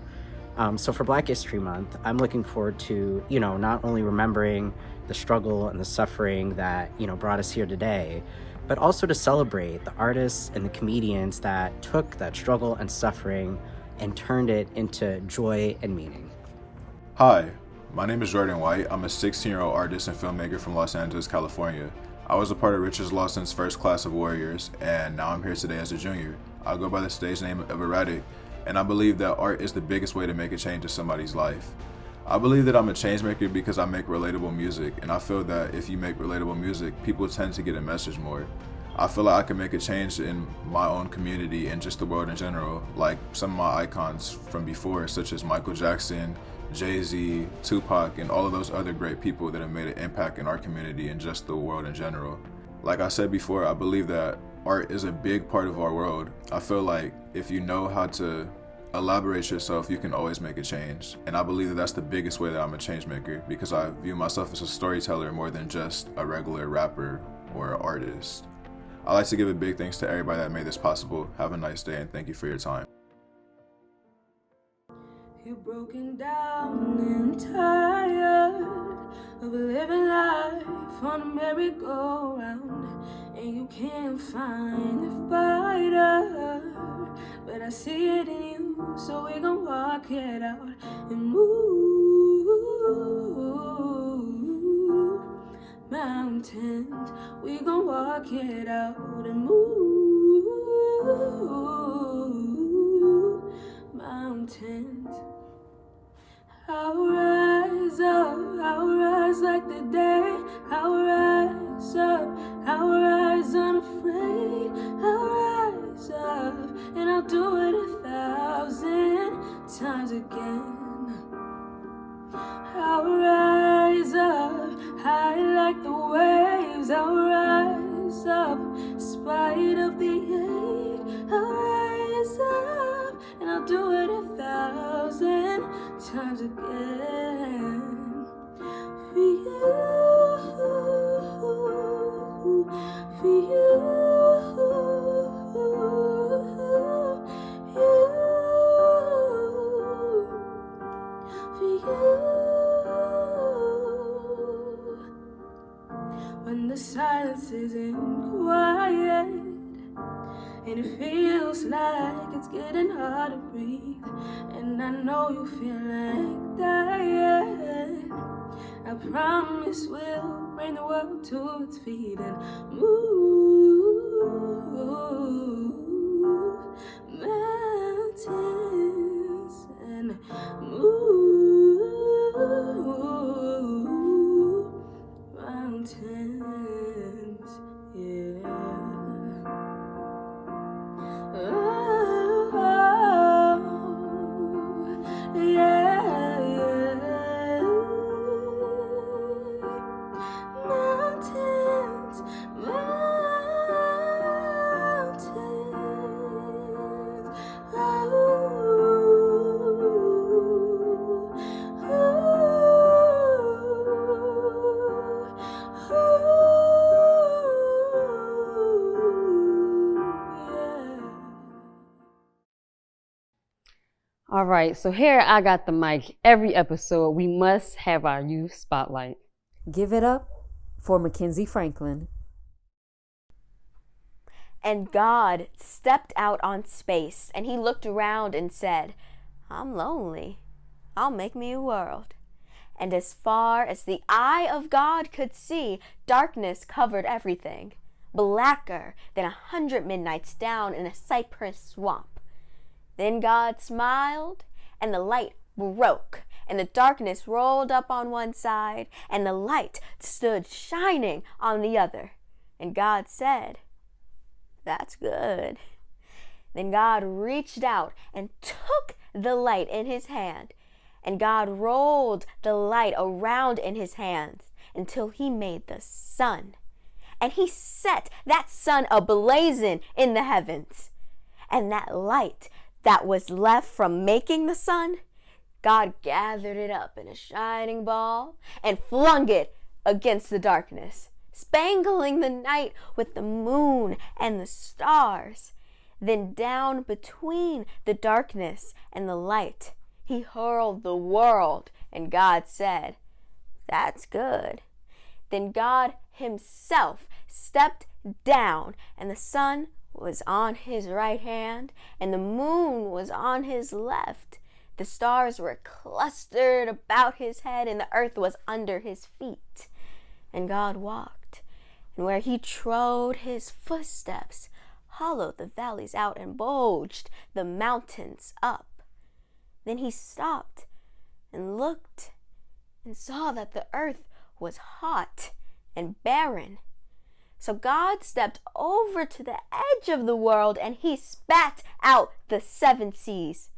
So for Black History Month, I'm looking forward to, not only remembering the struggle and the suffering that, brought us here today, but also to celebrate the artists and the comedians that took that struggle and suffering and turned it into joy and meaning. Hi, my name is Jordan White. I'm a 16-year-old artist and filmmaker from Los Angeles, California. I was a part of Richard Lawson's first class of Warriors, and now I'm here today as a junior. I go by the stage name of Erratic, and I believe that art is the biggest way to make a change in somebody's life. I believe that I'm a change maker because I make relatable music, and I feel that if you make relatable music, people tend to get a message more. I feel like I can make a change in my own community and just the world in general, like some of my icons from before, such as Michael Jackson, Jay-Z, Tupac, and all of those other great people that have made an impact in our community and just the world in general. Like I said before, I believe that art is a big part of our world. I feel like if you know how to elaborate yourself, you can always make a change. And I believe that that's the biggest way that I'm a change maker, because I view myself as a storyteller more than just a regular rapper or an artist. I'd like to give a big thanks to everybody that made this possible. Have a nice day, and thank you for your time. You're broken down and tired of living life on a merry-go-round, and you can't find the fighter, but I see it in you, so we gon' walk it out and move mountains. We gon' walk it out and move And it feels like it's getting hard to breathe. And I know you feel like dying. I promise we'll bring the world to its feet and move mountains and move mountains, yeah. Oh, yeah, yeah. Mountains, mountains. All right, so here I got the mic. Every episode, we must have our youth spotlight. Give it up for Mackenzie Franklin. And God stepped out on space, and he looked around and said, I'm lonely. I'll make me a world. And as far as the eye of God could see, darkness covered everything, blacker than 100 midnights down in a cypress swamp. Then God smiled, and the light broke, and the darkness rolled up on one side, and the light stood shining on the other. And God said, That's good. Then God reached out and took the light in his hand, and God rolled the light around in his hands until he made the sun. And he set that sun ablazing in the heavens. And that light that was left from making the sun, God gathered it up in a shining ball and flung it against the darkness, spangling the night with the moon and the stars. Then down between the darkness and the light, he hurled the world, and God said, That's good. Then God himself stepped down, and the sun was on his right hand, and the moon was on his left. The stars were clustered about his head, and the earth was under his feet. And God walked, and where he trod his footsteps, hollowed the valleys out and bulged the mountains up. Then he stopped and looked and saw that the earth was hot and barren. So God stepped over to the edge of the world, and he spat out the 7 seas.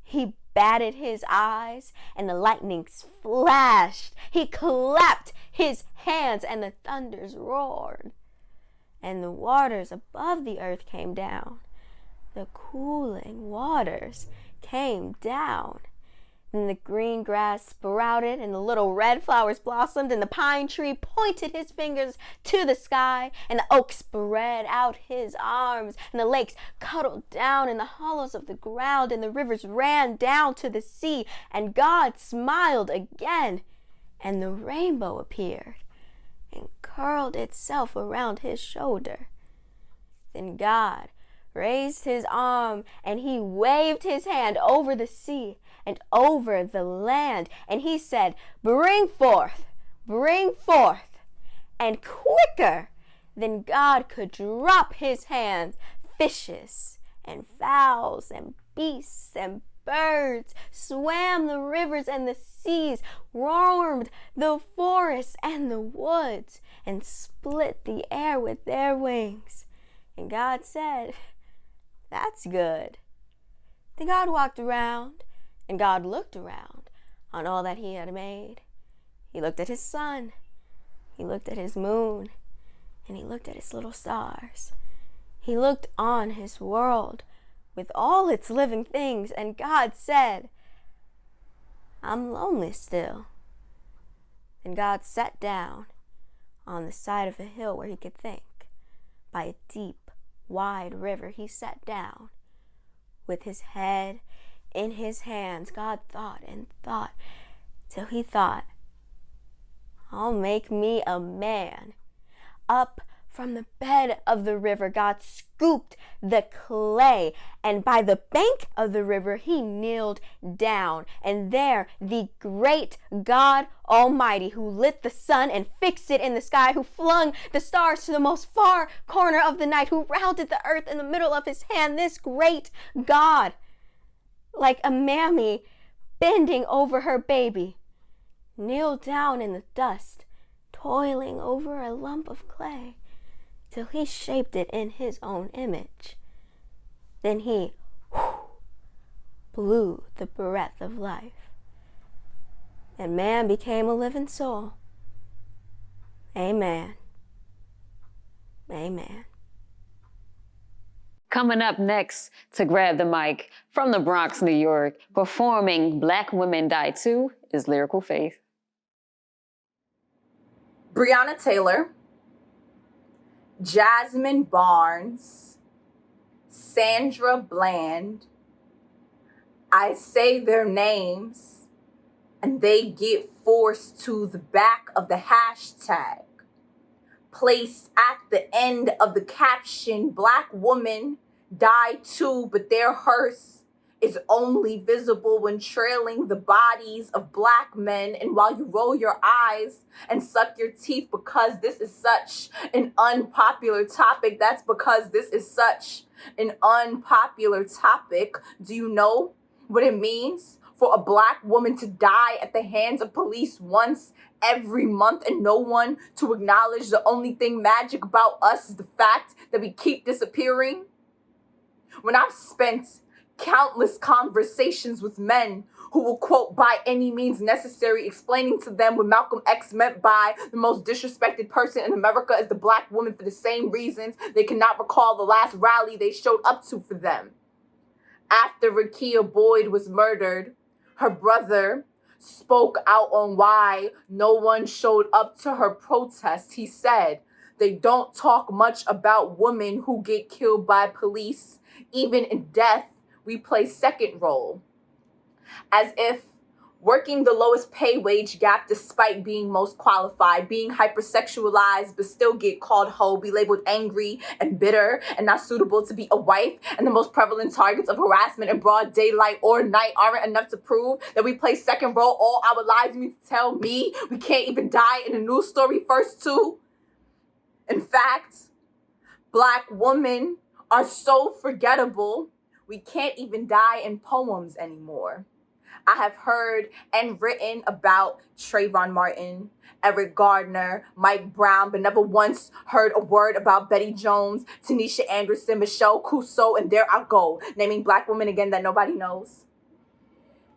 He batted his eyes, and the lightnings flashed. He clapped his hands, and the thunders roared. And the waters above the earth came down. The cooling waters came down. Then the green grass sprouted, and the little red flowers blossomed, and the pine tree pointed his fingers to the sky, and the oak spread out his arms, and the lakes cuddled down in the hollows of the ground, and the rivers ran down to the sea. And God smiled again, and the rainbow appeared and curled itself around his shoulder. Then God raised his arm, and he waved his hand over the sea and over the land, and he said, Bring forth, bring forth. And quicker than God could drop his hands, fishes and fowls and beasts and birds swam the rivers and the seas, roamed the forests and the woods, and split the air with their wings. And God said, That's good. Then God walked around, and God looked around on all that he had made. He looked at his sun, he looked at his moon, and he looked at his little stars. He looked on his world with all its living things, and God said, I'm lonely still. Then God sat down on the side of a hill where he could think. By a deep, wide river he sat down. With his head in his hands, God thought and thought till he thought, I'll make me a man up From the bed of the river, God scooped the clay, and by the bank of the river, he kneeled down. And there, the great God Almighty, who lit the sun and fixed it in the sky, who flung the stars to the most far corner of the night, who rounded the earth in the middle of his hand, this great God, like a mammy bending over her baby, kneeled down in the dust, toiling over a lump of clay, till he shaped it in his own image. Then he blew the breath of life, and man became a living soul. Amen. Amen. Coming up next to grab the mic from the Bronx, New York, performing Black Women Die Too is Lyrical Faith. Breonna Taylor, Jasmine Barnes, Sandra Bland. I say their names and they get forced to the back of the hashtag, placed at the end of the caption. Black women die too, but their hearse is only visible when trailing the bodies of Black men. And while you roll your eyes and suck your teeth because this is such an unpopular topic, that's because this is such an unpopular topic. Do you know what it means for a Black woman to die at the hands of police once every month and no one to acknowledge the only thing magic about us is the fact that we keep disappearing? When I've spent countless conversations with men who will quote by any means necessary, explaining to them what Malcolm X meant by the most disrespected person in America is the Black woman for the same reasons they cannot recall the last rally they showed up to for them. After Rekia Boyd was murdered, her brother spoke out on why no one showed up to her protest. He said, "They don't talk much about women who get killed by police. Even in death, we play second role." As if working the lowest pay wage gap despite being most qualified, being hypersexualized but still get called hoe, be labeled angry and bitter and not suitable to be a wife, and the most prevalent targets of harassment in broad daylight or night aren't enough to prove that we play second role all our lives. You mean to tell me we can't even die in a news story first too? In fact, Black women are so forgettable, we can't even die in poems anymore. I have heard and written about Trayvon Martin, Eric Gardner, Mike Brown, but never once heard a word about Betty Jones, Tanisha Anderson, Michelle Cusseau, and there I go, naming Black women again that nobody knows.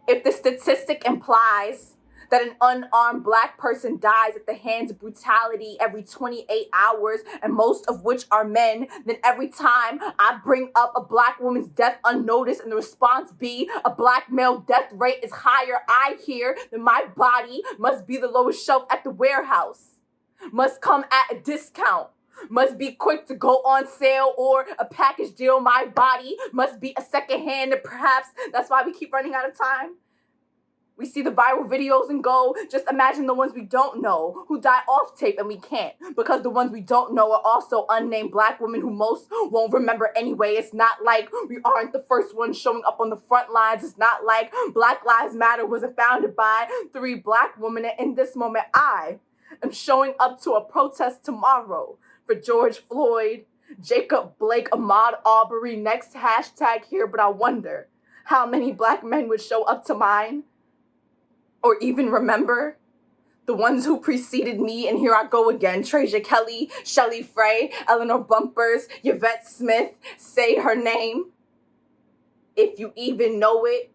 If the statistic implies that an unarmed Black person dies at the hands of brutality every 28 hours, and most of which are men, then every time I bring up a Black woman's death unnoticed and the response be a Black male death rate is higher, I hear that my body must be the lowest shelf at the warehouse, must come at a discount, must be quick to go on sale or a package deal. My body must be a secondhand, and perhaps that's why we keep running out of time. We see the viral videos and go, just imagine the ones we don't know who die off tape, and we can't, because the ones we don't know are also unnamed Black women who most won't remember anyway. It's not like we aren't the first ones showing up on the front lines. It's not like Black Lives Matter was founded by 3 Black women. And in this moment, I am showing up to a protest tomorrow for George Floyd, Jacob Blake, Ahmaud Arbery, next hashtag here. But I wonder how many Black men would show up to mine, or even remember the ones who preceded me. And here I go again. Trasia Kelly, Shelley Frey, Eleanor Bumpers, Yvette Smith. Say her name, if you even know it.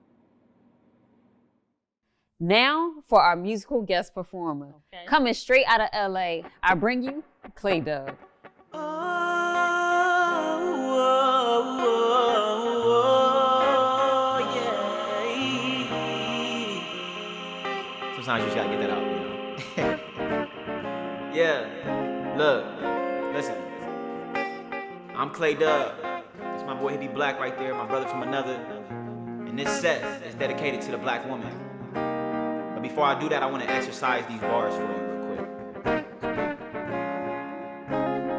Now for our musical guest performer. Okay. Coming straight out of LA, I bring you Clay Dub. Sometimes you just gotta get that out, you know? Yeah, look, listen. I'm Clay Dub. It's my boy Hippie Black right there, my brother from another. And this set is dedicated to the Black woman. But before I do that, I wanna exercise these bars for you real quick.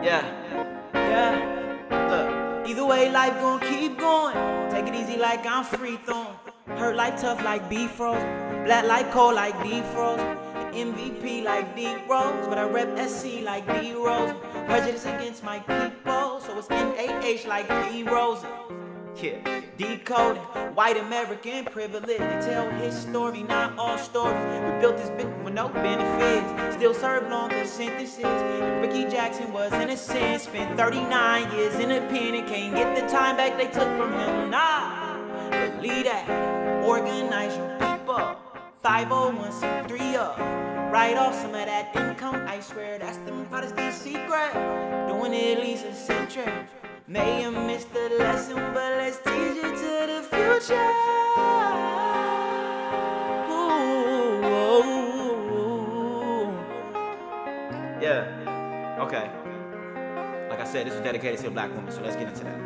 Yeah, look, either way, life gon' keep going. Take it easy like I'm free throwing. Hurt like tough like beef frozen. Black like cold like deep frozen. MVP like D-Rose, but I rep SC like D-Rose. Prejudice against my people, so it's NAH like D-Rose. Yeah, decoding white American privilege. They tell his story, not all stories. We built this bitch with no benefits. Still serve longer sentences. Ricky Jackson was innocent. Spent 39 years in a pen and can't get the time back they took from him. Nah, believe that. Organize your people. 501c3 up. Write off some of that income. I swear that's the hottest secret. Doing it at least a century. May have missed the lesson, but let's teach it to the future. Ooh. Yeah, okay. Like I said, this is dedicated to a black woman, so let's get into that.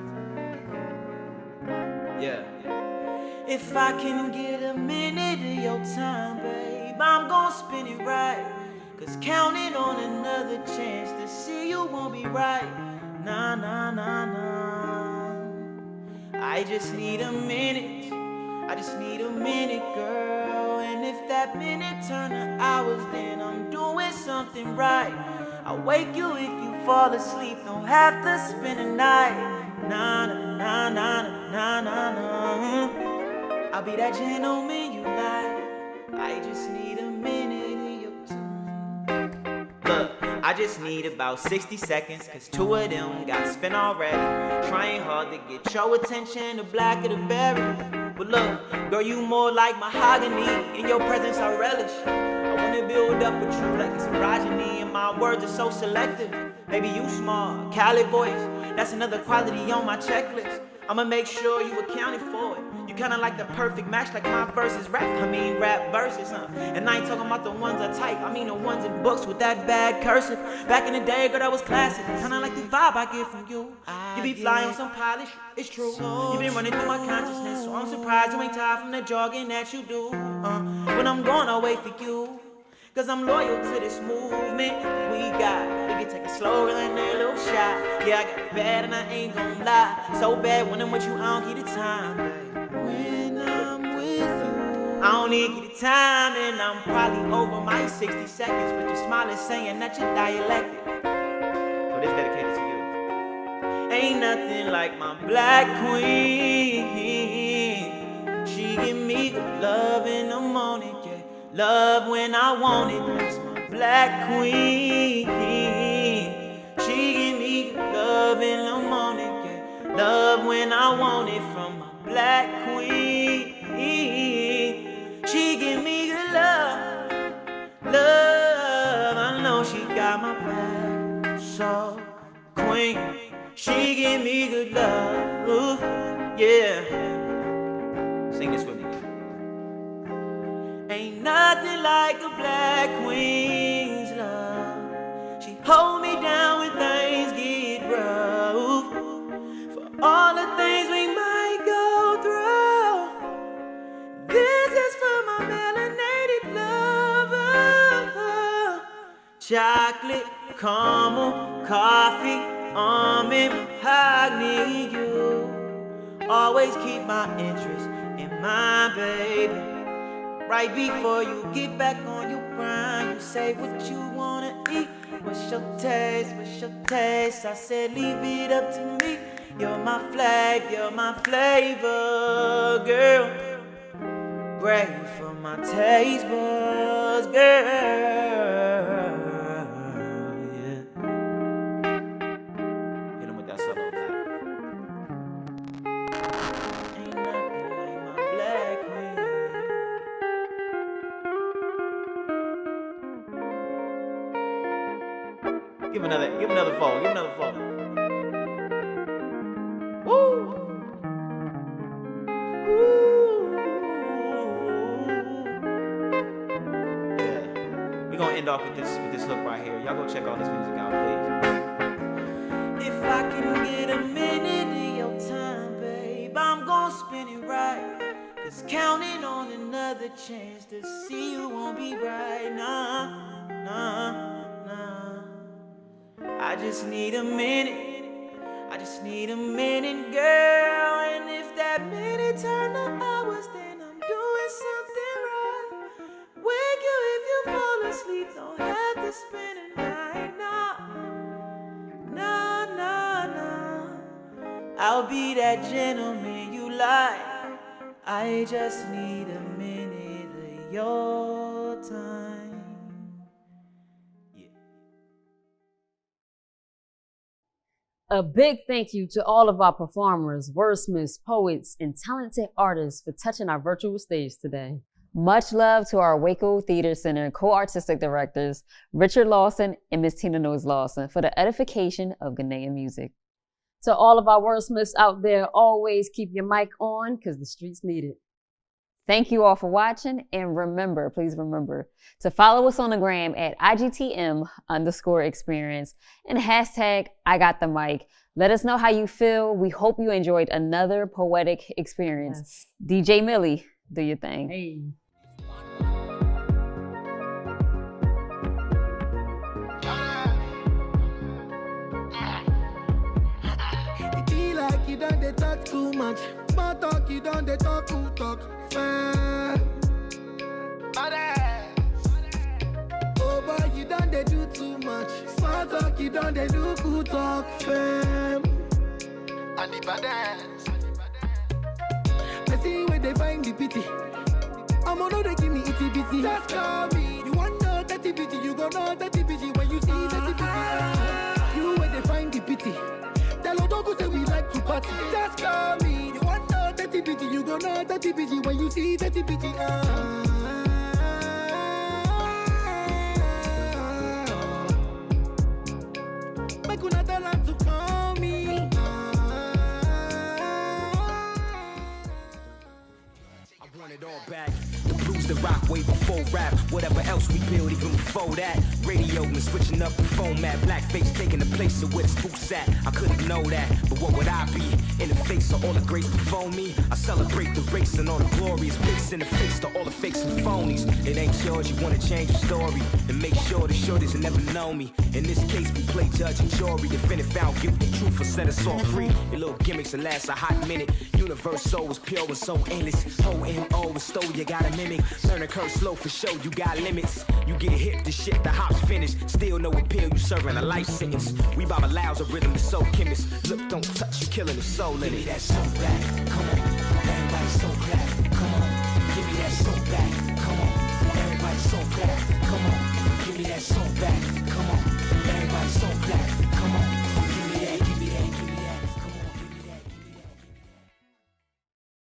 Yeah. If I can get a minute of your time, babe, I'm gonna spend it right. Cause counting on another chance to see you won't be right. Nah, nah, nah, nah. I just need a minute. I just need a minute, girl. And if that minute turn to hours, then I'm doing something right. I'll wake you if you fall asleep. Don't have to spend the night. Nah, nah, nah, nah, nah, nah, nah. I'll be that gentleman you like. I just need a minute of your time. Look, I just need about 60 seconds, cause 2 of them got spent already. Trying hard to get your attention, the black of the berry. But look, girl, you more like mahogany. In your presence I relish. I wanna build up with you like it's progeny. And my words are so selective. Baby, you smart, Cali voice. That's another quality on my checklist. I'ma make sure you accounted for it. You kinda like the perfect match, like my verses rap. I mean rap verses, huh? And I ain't talking about the ones I type. I mean the ones in books with that bad cursive. Back in the day, girl, that was classic. Kinda like the vibe I get from you. You be flying on some polish, it's true. You been running through my consciousness, so I'm surprised you ain't tired from the jogging that you do. When I'm gone, I'll wait for you. Cause I'm loyal to this movement we got. We can take it slower than a little shot. Yeah, I got it bad and I ain't gon' lie. So bad when I'm with you, I don't keep the time, babe. When I'm with you, I don't need keep the time. And I'm probably over my 60 seconds. But your smile is saying that you're dialectic. So this dedicated to you. Ain't nothing like my black queen. She give me good love in the morning, yeah. Love when I want it, that's my black queen. She give me good love in the morning, yeah. Love when I want it from my black queen. She give me good love, love. I know she got my back, so queen. She give me good love, ooh, yeah. Sing this with me. Ain't nothing like a black queen's love. She hold me down when things get rough. For all the things we might go through. This is for my melanated lover. Chocolate, caramel, coffee, almond, mahogany. You always keep my interest in mind, baby. Right before you get back on your grind, you say what you wanna eat. What's your taste? What's your taste? I said leave it up to me. You're my flag, you're my flavor, girl. Great for my taste buds, girl. Yeah. Hit him with that solo back. Ain't nothing like my black queen. Give another phone, give another phone. Woo! Yeah. We're gonna end off with this hook right here. Y'all go check all this music out, please. If I can get a minute of your time, babe, I'm gonna spend it right. Cause counting on another chance to see you won't be right. Nah, nah, nah. I I just need a minute. I just need a minute, girl. And if that minute turn to hours, then I'm doing something right. Wake you if you fall asleep, don't have to spend a night. No. I'll be that gentleman you like. I just need a minute of your time. A big thank you to all of our performers, wordsmiths, poets, and talented artists for touching our virtual stage today. Much love to our WACO Theater Center co-artistic directors, Richard Lawson and Miss Tina Knowles Lawson, for the edification of Ghanaian music. To all of our wordsmiths out there, always keep your mic on because the streets need it. Thank you all for watching, and remember, please remember, to follow us on the gram at IGTM_experience and hashtag I got the mic. Let us know how you feel. We hope you enjoyed another poetic experience. Yes. DJ Millie, do your thing. Hey. You don't they talk too much. Small talk, you don't they talk who talk. Oh boy, you don't they do too much. Small talk, you don't they do who talk. And the badass. I see where they find the pity. I'm gonna they give me itty bitty. Just call me. You want know that bitty, you gonna know that bitty when you see that bitty. You where they find the pity. Tell Odogu say we like to party. Just call me. You want know that bitty, you gon' know that bitty when you see that bitty. Make una tell her to call me. I want it all back. The blues, the rock way before rap. Whatever else we build, even before that. Radio been switching up the format. Blackface taking the place of where the spooks at. I couldn't know that, but what would I be? In the face of all the greats before me, I celebrate the race and all the glorious bits in the face to all the fakes and phonies. It ain't yours, you wanna change the story and make sure the shorties will never know me. In this case, we play judge and jury. Defendant found guilty, truth will set us all free. Your little gimmicks will last a hot minute. Universe soul is pure and so endless. O-M-O is stole, you gotta mimic. Learn a curve slow for show, you got limits. You get hip to shit, the hop's finished. Still no appeal, you serving a life sentence. We bob allows a rhythm to soul chemist. Look, don't touch, you killing the soul in it. Give me that soul back, come on. Everybody so glad, come on. Give me that soul back, come on. Everybody so glad, come on. Give me that soul back, come on. Everybody so glad, come on. Give